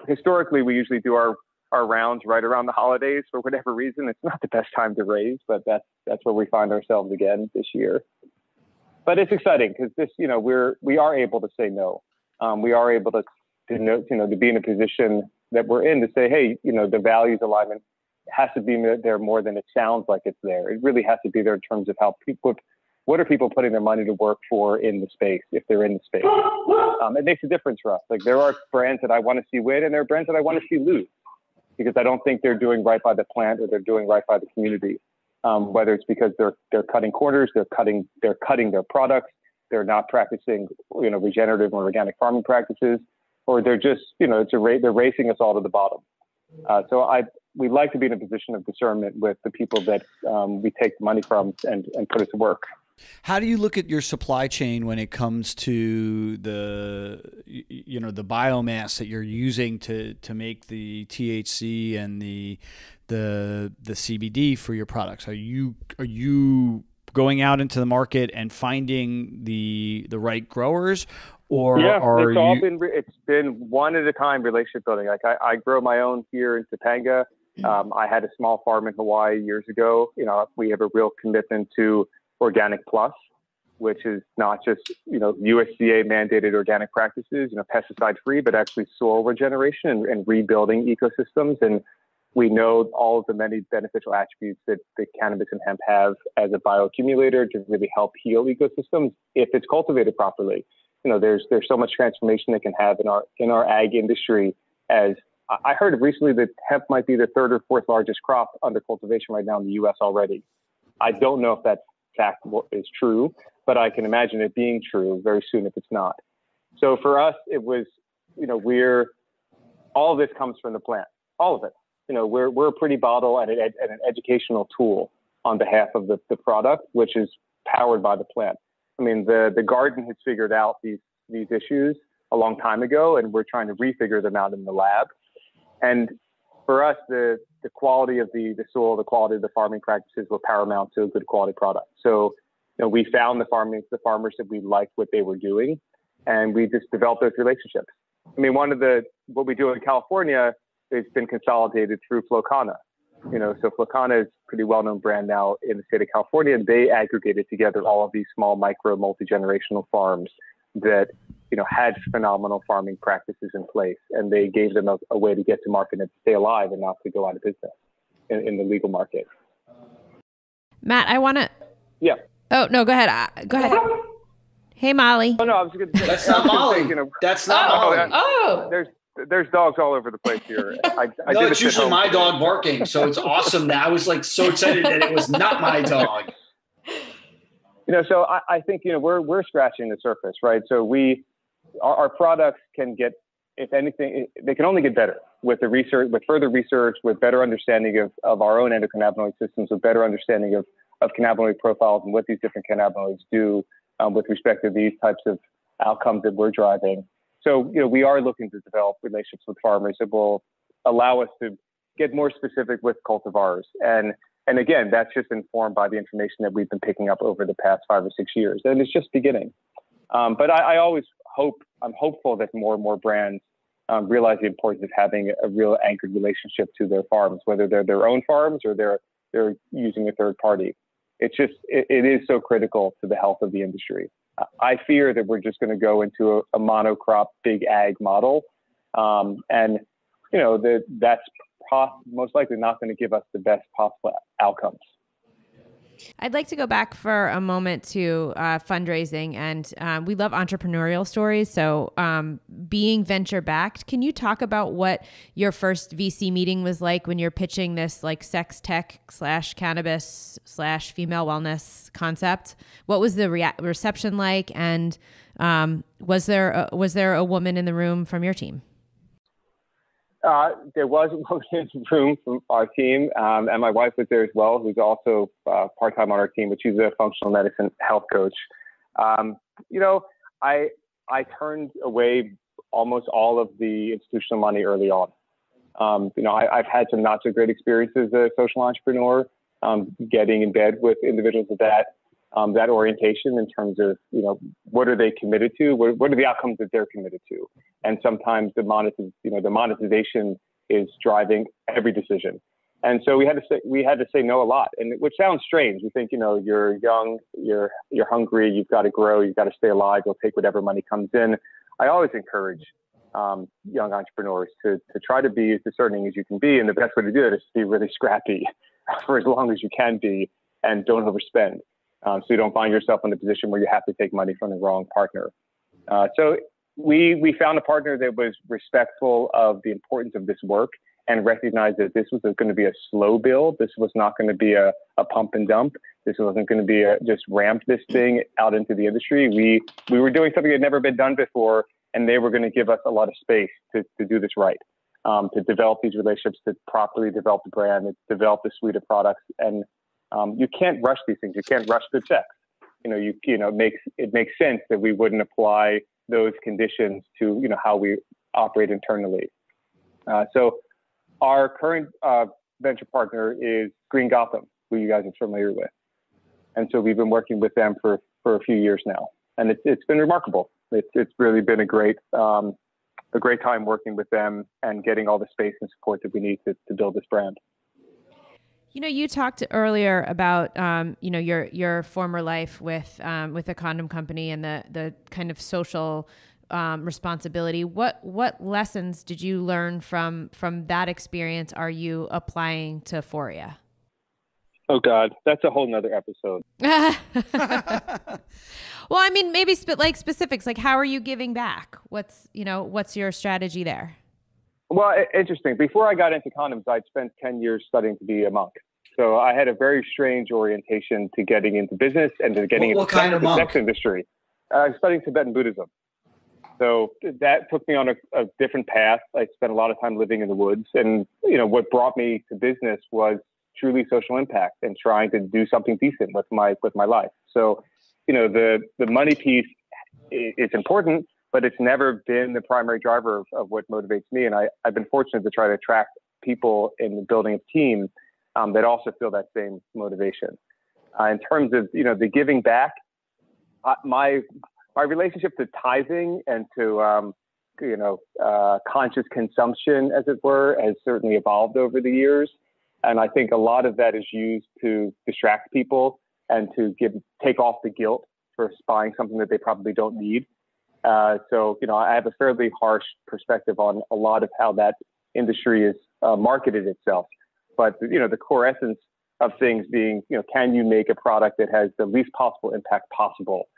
D: usually do our rounds right around the holidays for whatever reason. It's not the best time to raise, but that's where we find ourselves again this year. But it's exciting because we are able to say no. We are able to be in a position that we're in to say, hey, the values alignment has to be there more than it sounds like it's there. It really has to be there in terms of how what are people putting their money to work for in the space, if they're in the space. It makes a difference for us. Like there are brands that I want to see win and there are brands that I want to see lose, because I don't think they're doing right by the plant or they're doing right by the community. Whether it's because they're cutting corners, they're cutting their products, they're not practicing regenerative or organic farming practices, or they're just they're racing us all to the bottom. So we like to be in a position of discernment with the people that we take the money from and put it to work.
B: How do you look at your supply chain when it comes to the biomass that you're using to make the THC and the CBD for your products? Are you going out into the market and finding the right growers, or it's been one at a time relationship building. Like I grow my own here in Topanga. I had a small farm in Hawaii years ago. We have a real commitment to Organic Plus, which is not just, USDA mandated organic practices, pesticide free, but actually soil regeneration and rebuilding ecosystems. And we know all of the many beneficial attributes that cannabis and hemp have as a bioaccumulator to really help heal ecosystems if it's cultivated properly. There's so much transformation it can have in our ag industry. As I heard recently that hemp might be the 3rd or 4th largest crop under cultivation right now in the U.S. already. I don't know if that fact is true, but I can imagine it being true very soon if it's not. So for us, it was, all of this comes from the plant, all of it. We're a pretty bottle and an educational tool on behalf of the product, which is powered by the plant. I mean, the garden has figured out these issues a long time ago, and we're trying to refigure them out in the lab. And for us, the quality of the soil, the quality of the farming practices were paramount to a good quality product. So
D: we found the farmers that we liked what they were doing, and we just developed those relationships. I mean, what we do in California has been consolidated through Flocana. So Flocana is a pretty well-known brand now in the state of California, and they aggregated together all of these small, micro, multi-generational farms that, had phenomenal farming practices in place, and they gave them a way to get to market and to stay alive and not to go out of business in the legal market.
C: Matt, I want to.
D: Yeah.
C: Oh, no, go ahead. Go ahead. Hey, Molly.
D: Oh, no, I was going to say.
B: That's not Molly. That's not Molly.
E: Oh.
D: There's dogs all over the place here.
B: No, it's usually my dog barking, so it's awesome that I was like so excited that it was not my dog.
D: So I think we're scratching the surface, right? So our products can get, if anything, they can only get better with the research, with further research, with better understanding of our own endocannabinoid systems, with better understanding of cannabinoid profiles and what these different cannabinoids do with respect to these types of outcomes that we're driving. So, we are looking to develop relationships with farmers that will allow us to get more specific with cultivars. And again, that's just informed by the information that we've been picking up over the past 5 or 6 years. And it's just beginning. But I always I'm hopeful that more and more brands realize the importance of having a real anchored relationship to their farms, whether they're their own farms or they're using a third party. It is so critical to the health of the industry. I fear that we're just going to go into a monocrop big ag model. And that's most likely not going to give us the best possible outcomes.
C: I'd like to go back for a moment to fundraising, and we love entrepreneurial stories. So being venture backed, can you talk about what your first VC meeting was like when you're pitching this like sex tech / cannabis / female wellness concept? What was the reception like? And was there a woman in the room from your team?
D: There was a woman in the room from our team, and my wife was there as well, who's also part-time on our team, but she's a functional medicine health coach. I turned away almost all of the institutional money early on. I've had some not so great experiences as a social entrepreneur, getting in bed with individuals with that orientation in terms of, what are they committed to? What are the outcomes that they're committed to? And sometimes the monetization is driving every decision. And so we had to say no a lot, and which sounds strange. You think, you're young, you're hungry, you've got to grow, you've got to stay alive, you'll take whatever money comes in. I always encourage young entrepreneurs to try to be as discerning as you can be. And the best way to do it is to be really scrappy for as long as you can be and don't overspend. So you don't find yourself in a position where you have to take money from the wrong partner. So we found a partner that was respectful of the importance of this work and recognized that this was going to be a slow build. This was not going to be a pump and dump. This wasn't going to be just ramp this thing out into the industry. We were doing something that had never been done before, and they were going to give us a lot of space to do this right, to develop these relationships, to properly develop the brand, to develop the suite of products. And you can't rush these things. You can't rush the checks. It makes sense that we wouldn't apply those conditions to, how we operate internally. So our current venture partner is Green Gotham, who you guys are familiar with. And so we've been working with them for a few years now, and it's been remarkable. It's really been a great time working with them and getting all the space and support that we need to build this brand.
C: You talked earlier about, your former life with a condom company and the kind of social responsibility. What lessons did you learn from that experience are you applying to Foria?
D: Oh God, that's a whole nother episode.
C: Well, I mean, maybe specifics, like how are you giving back? What's your strategy there?
D: Well, interesting. Before I got into condoms, I'd spent 10 years studying to be a monk. So I had a very strange orientation to getting into business and to getting into the sex industry. I was studying Tibetan Buddhism. So that took me on a different path. I spent a lot of time living in the woods. And, what brought me to business was truly social impact and trying to do something decent with my life. So, the money piece is important, but it's never been the primary driver of what motivates me. And I've been fortunate to try to attract people in the building of team that also feel that same motivation. In terms of, the giving back, my relationship to tithing and to, conscious consumption, as it were, has certainly evolved over the years. And I think a lot of that is used to distract people and to take off the guilt for buying something that they probably don't need. So, I have a fairly harsh perspective on a lot of how that industry is marketed itself. But, the core essence of things being, can you make a product that has the least possible impact possible?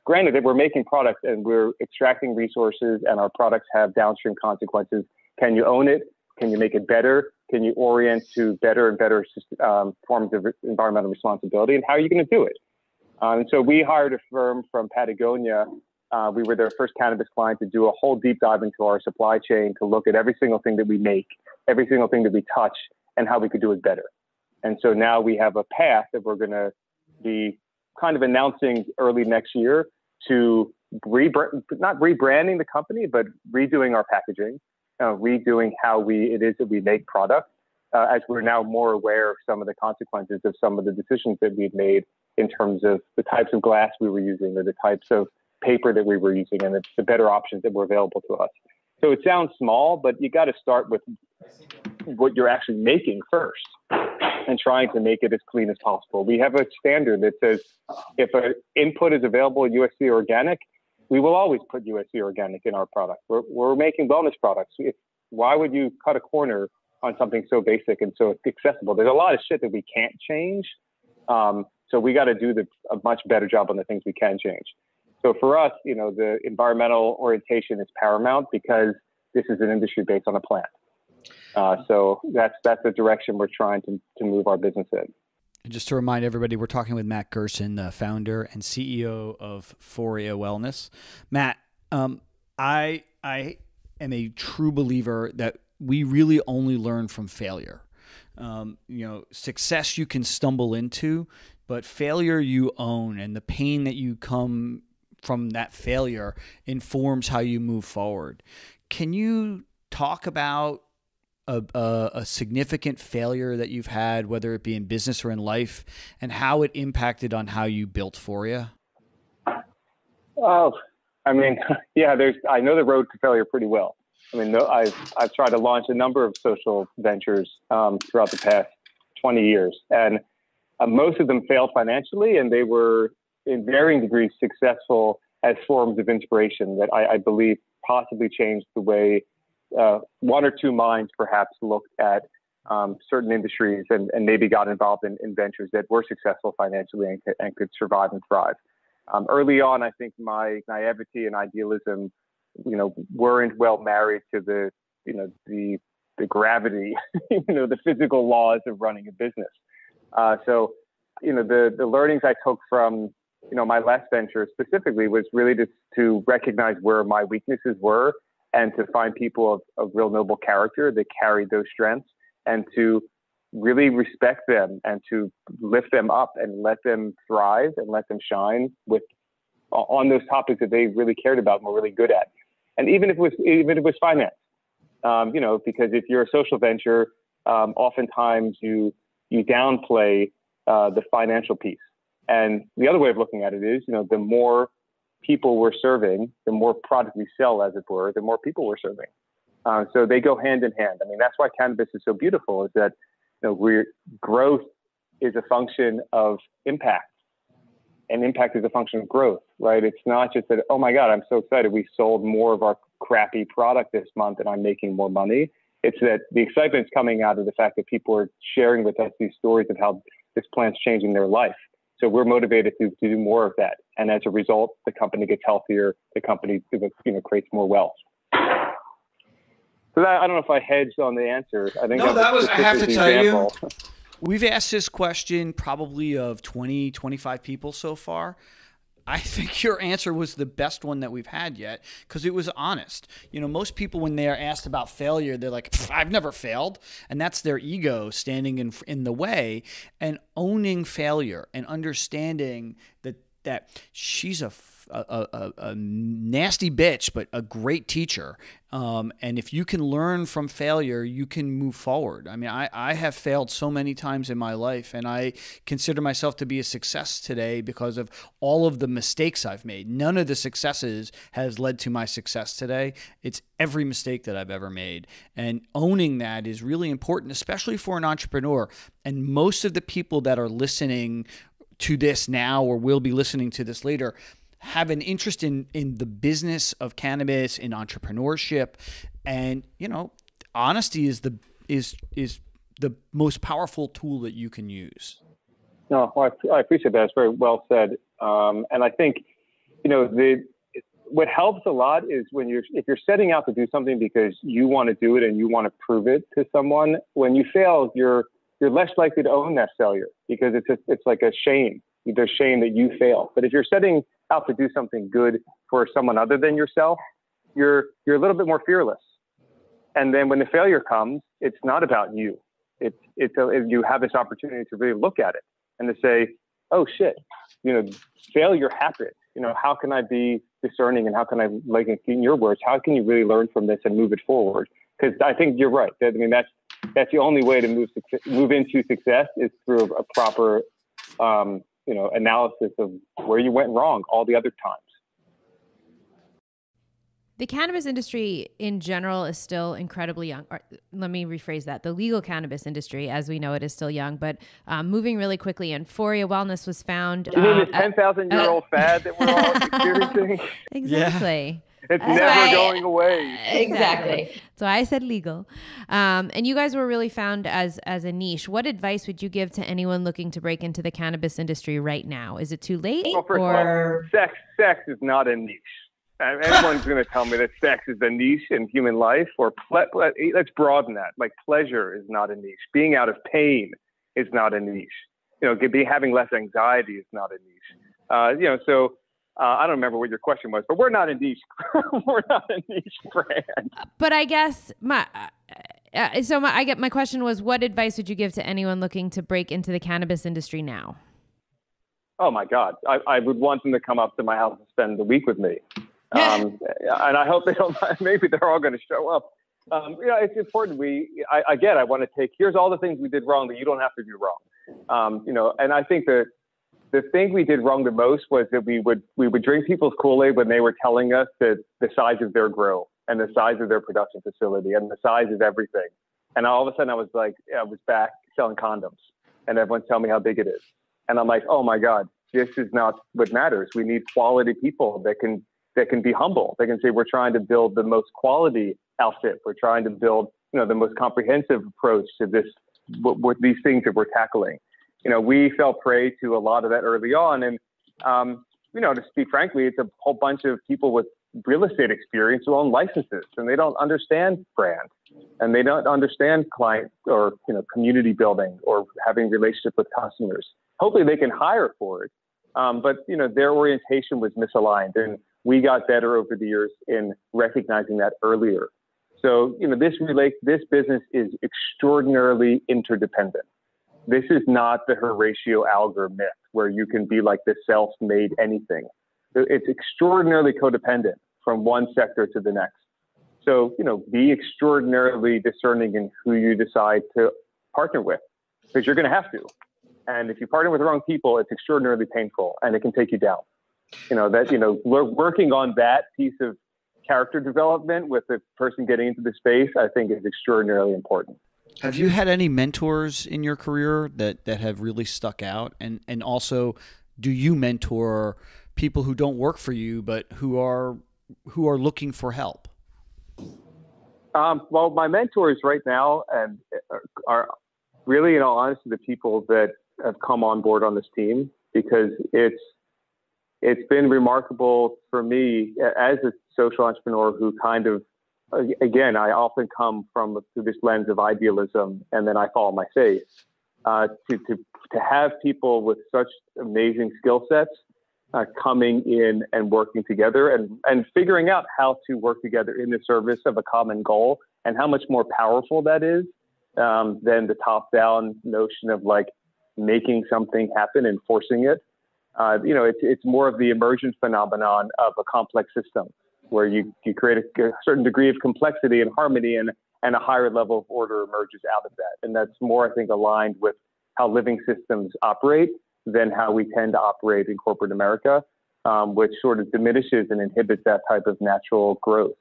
D: Granted that we're making products and we're extracting resources and our products have downstream consequences. Can you own it? Can you make it better? Can you orient to better and better forms of environmental responsibility? And how are you going to do it? And so we hired a firm from Patagonia. We were their first cannabis client to do a whole deep dive into our supply chain to look at every single thing that we make, every single thing that we touch, and how we could do it better. And so now we have a path that we're going to be kind of announcing early next year to not rebranding the company, but redoing our packaging, redoing how it is that we make products, as we're now more aware of some of the consequences of some of the decisions that we've made in terms of the types of glass we were using or the types of paper that we were using and the better options that were available to us. So it sounds small, but you got to start with what you're actually making first and trying to make it as clean as possible. We have a standard that says if an input is available USC organic, we will always put USC organic in our product. We're making wellness products. Why would you cut a corner on something so basic and so accessible? There's a lot of shit that we can't change. So we got to do a much better job on the things we can change. So for us, the environmental orientation is paramount because this is an industry based on a plant. So that's the direction we're trying to move our business in.
B: And just to remind everybody, we're talking with Matt Gerson, the founder and CEO of Foria Wellness. Matt, I am a true believer that we really only learn from failure. Success you can stumble into, but failure you own, and the pain that you come from that failure informs how you move forward. Can you talk about a significant failure that you've had, whether it be in business or in life, and how it impacted on how you built Foria?
D: Oh, I mean, yeah, I know the road to failure pretty well. I mean, I've tried to launch a number of social ventures throughout the past 20 years, and most of them failed financially, and they were in varying degrees successful as forms of inspiration that I believe possibly changed the way one or two minds perhaps looked at certain industries and maybe got involved in ventures that were successful financially and could survive and thrive. Early on, I think my naivety and idealism, weren't well married to the gravity, the physical laws of running a business. So, the learnings I took from, my last venture specifically was really to recognize where my weaknesses were and to find people of real noble character that carried those strengths and to really respect them and to lift them up and let them thrive and let them shine on those topics that they really cared about and were really good at. And even if it was finance, because if you're a social venture, oftentimes you downplay the financial piece. And the other way of looking at it is, the more people we're serving, the more product we sell, as it were, the more people we're serving. So they go hand in hand. I mean, that's why cannabis is so beautiful, is that growth is a function of impact, and impact is a function of growth, right? It's not just that, oh my God, I'm so excited we sold more of our crappy product this month and I'm making more money. It's that the excitement's coming out of the fact that people are sharing with us these stories of how this plant's changing their life. So we're motivated to do more of that. And as a result, the company gets healthier, the company creates more wealth. So I don't know if I hedged on the answer. I think
B: I have to tell you, we've asked this question probably of 20, 25 people so far. I think your answer was the best one that we've had yet because it was honest. Most people, when they're asked about failure, they're like, I've never failed. And that's their ego standing in the way. And owning failure and understanding that she's a a nasty bitch, but a great teacher. And if you can learn from failure, you can move forward. I mean, I have failed so many times in my life, and I consider myself to be a success today because of all of the mistakes I've made. None of the successes has led to my success today. It's every mistake that I've ever made. And owning that is really important, especially for an entrepreneur. And most of the people that are listening to this now or will be listening to this later have an interest in the business of cannabis, in entrepreneurship. And, you know, honesty is the most powerful tool that you can use.
D: No, I appreciate that. It's very well said. And I think, you know, what helps a lot is if you're setting out to do something because you want to do it and you want to prove it to someone, when you fail, you're less likely to own that failure because it's like a shame. There's shame that you fail. But if you're setting out to do something good for someone other than yourself, you're a little bit more fearless. And then when the failure comes, it's not about you. You have this opportunity to really look at it and to say, oh shit, you know, failure happened. You know, how can I be discerning and how can I, like in your words, how can you really learn from this and move it forward? Because I think you're right. I mean, that's the only way to move into success is through a proper, you know, analysis of where you went wrong all the other times.
C: The cannabis industry in general is still incredibly young. Or, let me rephrase that. The legal cannabis industry, as we know it, is still young, but moving really quickly. And Foria Wellness was found.
D: You mean the 10,000-year-old fad that we're all experiencing?
C: Exactly.
D: Yeah. It's never going away.
E: Exactly.
C: So I said legal. And you guys were really found as a niche. What advice would you give to anyone looking to break into the cannabis industry right now? Is it too late?
D: Well, first of all, sex is not a niche. Anyone's going to tell me that sex is a niche in human life, or let's broaden that. Like pleasure is not a niche. Being out of pain is not a niche. You know, having less anxiety is not a niche. You know, so I don't remember what your question was, but we're not a niche. We're not a niche brand.
C: But I guess my question was, what advice would you give to anyone looking to break into the cannabis industry now?
D: Oh my God, I would want them to come up to my house and spend the week with me. And I hope they don't, maybe they're all going to show up. You know, it's important. I want to take, here's all the things we did wrong that you don't have to do wrong. You know, and I think the thing we did wrong the most was that we would drink people's Kool-Aid when they were telling us that the size of their grow and the size of their production facility and the size of everything. And all of a sudden I was back selling condoms and everyone's telling me how big it is. And I'm like, oh my God, this is not what matters. We need quality people that can be humble. They can say, we're trying to build the most quality outfit. We're trying to build, you know, the most comprehensive approach to this, what these things that we're tackling. You know, we fell prey to a lot of that early on. And, you know, to speak frankly, it's a whole bunch of people with real estate experience who own licenses and they don't understand brand and they don't understand client or, you know, community building or having relationship with customers. Hopefully they can hire for it. But, you know, their orientation was misaligned and we got better over the years in recognizing that earlier. So, you know, this business is extraordinarily interdependent. This is not the Horatio Alger myth where you can be like the self-made anything. It's extraordinarily codependent from one sector to the next. So, you know, be extraordinarily discerning in who you decide to partner with because you're going to have to. And if you partner with the wrong people, it's extraordinarily painful and it can take you down. You know, that, you know, working on that piece of character development with the person getting into the space, I think is extraordinarily important.
B: Have you had any mentors in your career that have really stuck out? And also, do you mentor people who don't work for you, but who are looking for help?
D: Well, my mentors right now and are really, in all honesty, the people that have come on board on this team, because it's been remarkable for me as a social entrepreneur who kind of, again, I often come through this lens of idealism and then I follow my faith. To have people with such amazing skill sets coming in and working together and figuring out how to work together in the service of a common goal and how much more powerful that is than the top-down notion of like making something happen and forcing it. It's more of the emergent phenomenon of a complex system where you create a certain degree of complexity and harmony, and a higher level of order emerges out of that. And that's more, I think, aligned with how living systems operate than how we tend to operate in corporate America, which sort of diminishes and inhibits that type of natural growth.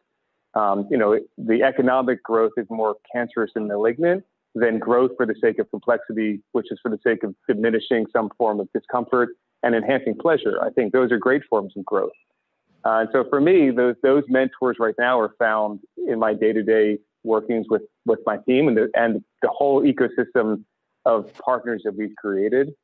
D: The economic growth is more cancerous and malignant than growth for the sake of complexity, which is for the sake of diminishing some form of discomfort and enhancing pleasure. I think those are great forms of growth. And so for me, those mentors right now are found in my day-to-day workings with my team and the whole ecosystem of partners that we've created.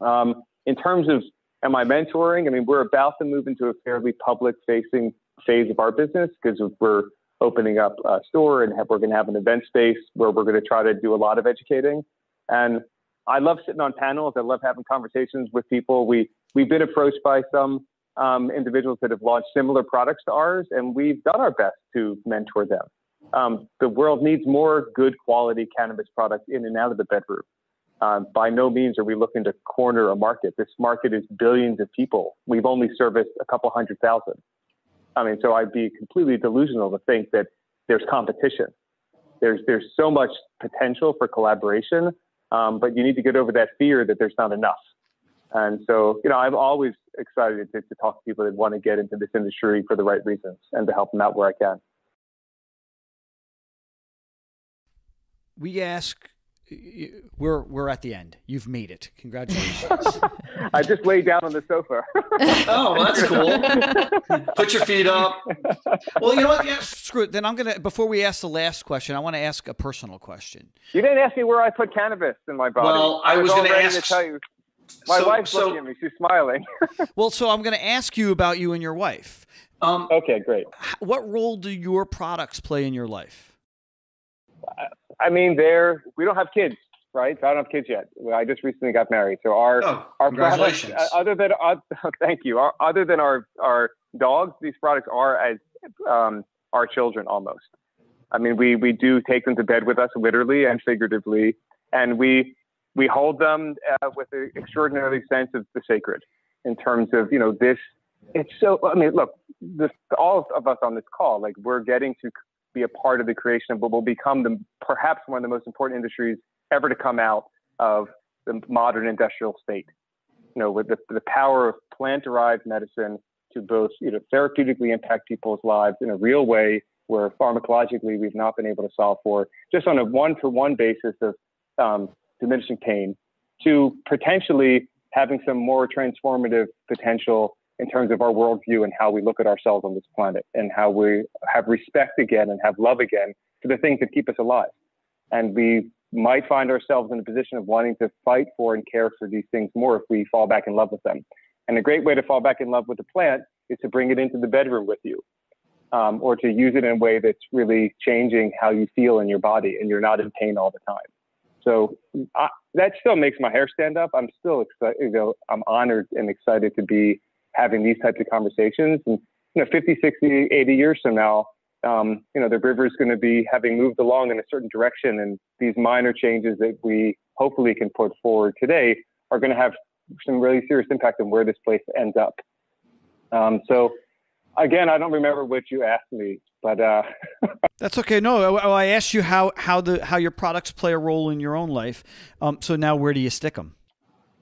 D: In terms of, am I mentoring? I mean, we're about to move into a fairly public-facing phase of our business because we're opening up a store and we're going to have an event space where we're going to try to do a lot of educating. And I love sitting on panels. I love having conversations with people. We've been approached by some individuals that have launched similar products to ours, and we've done our best to mentor them. The world needs more good quality cannabis products in and out of the bedroom. By no means are we looking to corner a market. This market is billions of people. We've only serviced a couple 100,000. I mean, so I'd be completely delusional to think that there's competition. There's so much potential for collaboration, but you need to get over that fear that there's not enough. And so, I'm always excited to talk to people that want to get into this industry for the right reasons and to help them out where I can.
B: We ask, we're at the end. You've made it. Congratulations.
D: I just laid down on the sofa.
F: Oh, that's cool. Put your feet up.
B: Well, you know what? Yeah, screw it. Then before we ask the last question, I want to ask a personal question.
D: You didn't ask me where I put cannabis in my body.
F: Well, I was going to ask.
D: Tell you. My wife's looking at me. She's smiling.
B: Well, so I'm going to ask you about you and your wife.
D: Okay, great.
B: What role do your products play in your life?
D: I mean, we don't have kids, right? So I don't have kids yet. I just recently got married. So our
F: congratulations.
D: products, thank you. Other than our dogs, these products are as our children almost. I mean, we do take them to bed with us, literally and figuratively, and we hold them with an extraordinary sense of the sacred in terms of, this. It's so, I mean, look, all of us on this call, like, we're getting to be a part of the creation of what will become perhaps one of the most important industries ever to come out of the modern industrial state. With the power of plant-derived medicine to both, therapeutically impact people's lives in a real way where pharmacologically we've not been able to solve for, just on a one-for-one basis of diminishing pain, to potentially having some more transformative potential in terms of our worldview and how we look at ourselves on this planet and how we have respect again and have love again for the things that keep us alive. And we might find ourselves in a position of wanting to fight for and care for these things more if we fall back in love with them. And a great way to fall back in love with the plant is to bring it into the bedroom with you, or to use it in a way that's really changing how you feel in your body and you're not in pain all the time. So that still makes my hair stand up. I'm still excited. I'm honored and excited to be having these types of conversations. And 50, 60, 80 years from now, the river is going to be having moved along in a certain direction, and these minor changes that we hopefully can put forward today are going to have some really serious impact on where this place ends up. So again, I don't remember what you asked me, but
B: that's okay. No, I asked you how your products play a role in your own life. So now, where do you stick them?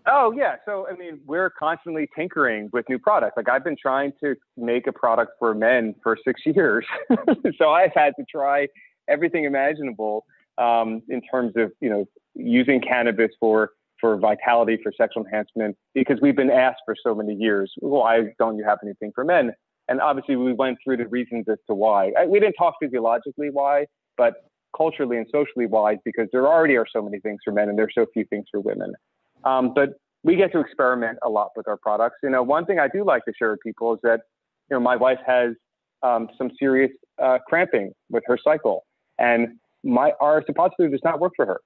D: Oh, yeah. So, I mean, we're constantly tinkering with new products. Like, I've been trying to make a product for men for 6 years. So I've had to try everything imaginable in terms of, using cannabis for vitality, for sexual enhancement, because we've been asked for so many years, why don't you have anything for men? And obviously we went through the reasons as to why. We didn't talk physiologically why, but culturally and socially why, because there already are so many things for men and there are so few things for women. But we get to experiment a lot with our products. One thing I do like to share with people is that, my wife has some serious cramping with her cycle, and our suppository does not work for her.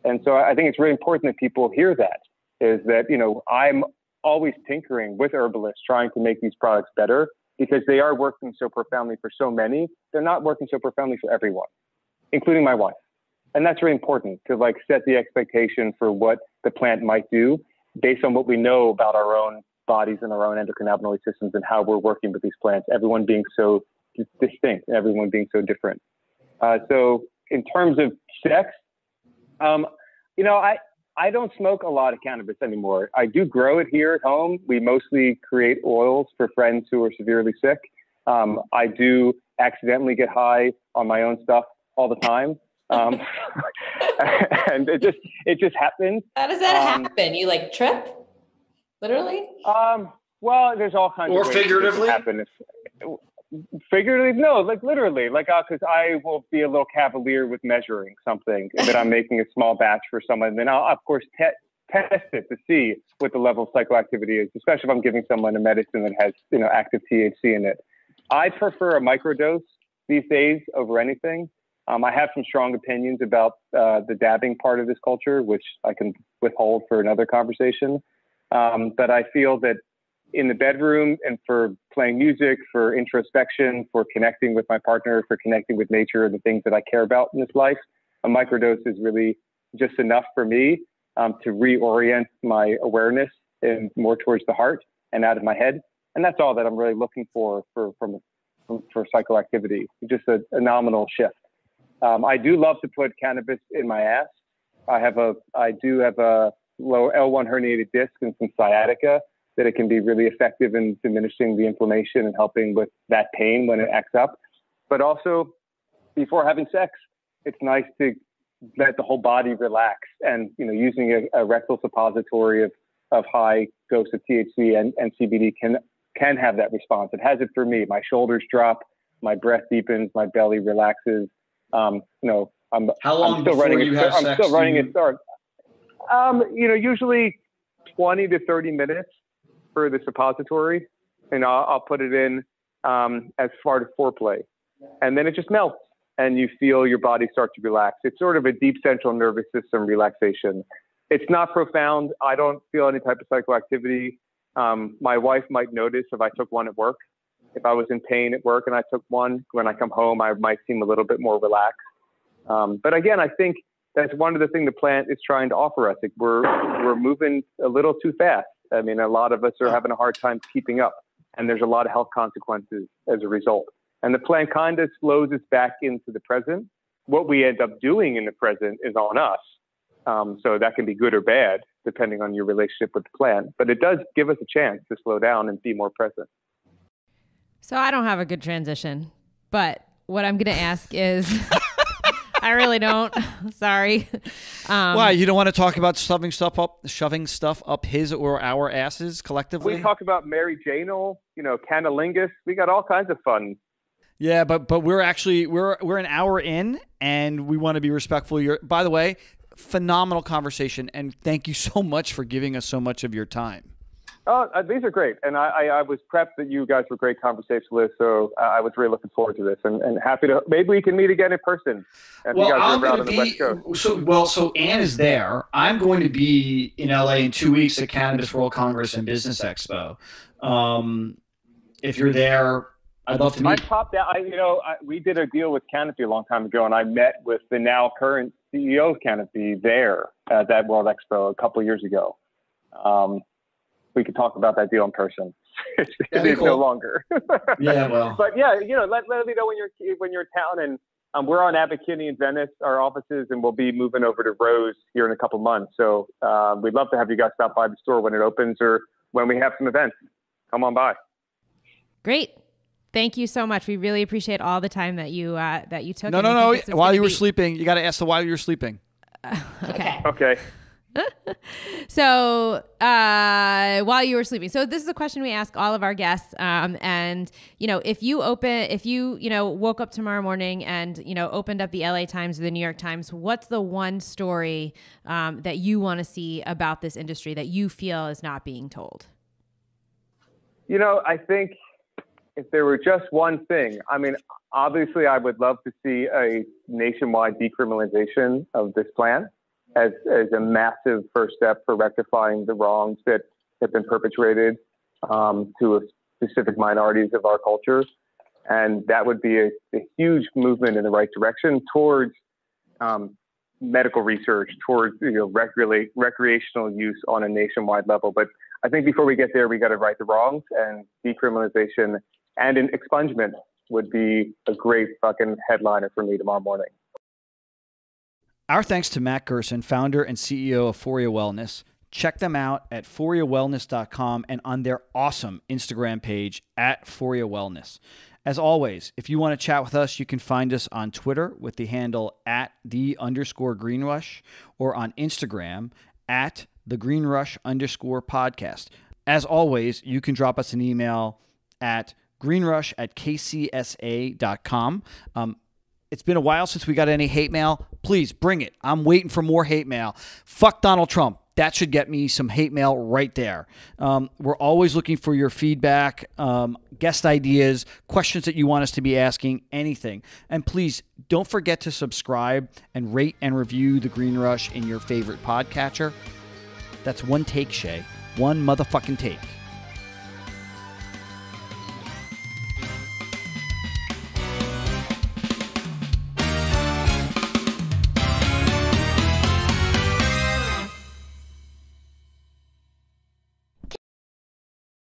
D: And so I think it's really important that people hear that, is that, I'm always tinkering with herbalists trying to make these products better because they are working so profoundly for so many. They're not working so profoundly for everyone, including my wife. And that's really important to set the expectation for what the plant might do. based on what we know about our own bodies and our own endocannabinoid systems and how we're working with these plants, everyone being so distinct, everyone being so different. So in terms of sex, I don't smoke a lot of cannabis anymore. I do grow it here at home. We mostly create oils for friends who are severely sick. I do accidentally get high on my own stuff all the time. And it just happens.
E: How does that happen? You like trip? Literally?
D: Well, there's all kinds
F: or
D: of ways
F: figuratively.
D: It can happen. Figuratively, no, like literally, like because I will be a little cavalier with measuring something that I'm making a small batch for someone, and then I'll of course test it to see what the level of psychoactivity is, especially if I'm giving someone a medicine that has active THC in it. I prefer a microdose these days over anything. I have some strong opinions about the dabbing part of this culture, which I can withhold for another conversation. But I feel that in the bedroom and for playing music, for introspection, for connecting with my partner, for connecting with nature and the things that I care about in this life, a microdose is really just enough for me to reorient my awareness and more towards the heart and out of my head. And that's all that I'm really looking for psychoactivity, just a nominal shift. I do love to put cannabis in my ass. I do have a low L1 herniated disc and some sciatica that it can be really effective in diminishing the inflammation and helping with that pain when it acts up. But also, before having sex, it's nice to let the whole body relax. And using a rectal suppository of high dose of THC and CBD can have that response. It has it for me. My shoulders drop, my breath deepens, my belly relaxes.
F: How long
D: I'm still
F: before
D: running
F: you have sex?
D: I'm still running a start. Usually 20 to 30 minutes for the suppository, and I'll put it in as part of foreplay, and then it just melts, and you feel your body start to relax. It's sort of a deep central nervous system relaxation. It's not profound. I don't feel any type of psychoactivity. My wife might notice if I took one at work. If I was in pain at work and I took one, when I come home, I might seem a little bit more relaxed. But again, I think that's one of the things the plant is trying to offer us. Like we're moving a little too fast. I mean, a lot of us are having a hard time keeping up, and there's a lot of health consequences as a result. And the plant kind of slows us back into the present. What we end up doing in the present is on us. So that can be good or bad, depending on your relationship with the plant. But it does give us a chance to slow down and be more present.
C: So I don't have a good transition, but what I'm going to ask is... I really don't. Sorry.
B: Why? You don't want to talk about shoving stuff up his or our asses collectively?
D: We talk about Mary Janel, canalingus. We got all kinds of fun.
B: Yeah, but we're actually we're an hour in, and we want to be respectful. By the way, phenomenal conversation, and thank you so much for giving us so much of your time.
D: Oh, these are great. And I was prepped that you guys were great conversationalists, so I was really looking forward to this and happy to, maybe we can meet again in person. If you guys are around on the West Coast.
F: So Ann is there. I'm going to be in LA in 2 weeks at Cannabis World Congress and Business Expo. If you're there, I'd love to meet.
D: I popped out. We did a deal with Canopy a long time ago, and I met with the now current CEO of Canopy there at that World Expo a couple of years ago. We could talk about that deal in person. It's
F: cool.
D: no longer.
F: Yeah, well.
D: But yeah, let me know when you're in town, and we're on Abercrombie in Venice, our offices, and we'll be moving over to Rose here in a couple months. So we'd love to have you guys stop by the store when it opens or when we have some events. Come on by.
C: Great. Thank you so much. We really appreciate all the time that you took.
B: No. While you were sleeping, you got to ask while you were sleeping.
D: Okay.
C: So while you were sleeping, so this is a question we ask all of our guests. And if you woke up tomorrow morning and opened up the LA Times or the New York Times, what's the one story that you want to see about this industry that you feel is not being told?
D: I think if there were just one thing, I mean, obviously I would love to see a nationwide decriminalization of this plant as a massive first step for rectifying the wrongs that have been perpetrated to specific minorities of our culture. And that would be a huge movement in the right direction towards medical research towards recreational use on a nationwide level. But I think before we get there, we got to right the wrongs, and decriminalization and an expungement would be a great fucking headliner for me tomorrow morning.
B: Our thanks to Matt Gerson, founder and CEO of Foria Wellness. Check them out at foriawellness.com and on their awesome Instagram page at Foria Wellness. As always, if you want to chat with us, you can find us on Twitter with the handle at @the_greenrush or on Instagram at @thegreenrush_podcast. As always, you can drop us an email at greenrush@kcsa.com. It's been a while since we got any hate mail. Please bring it. I'm waiting for more hate mail. Fuck Donald Trump. That should get me some hate mail right there. We're always looking for your feedback, guest ideas, questions that you want us to be asking, anything. And please don't forget to subscribe and rate and review The Green Rush in your favorite podcatcher. That's one take, Shay. One motherfucking take.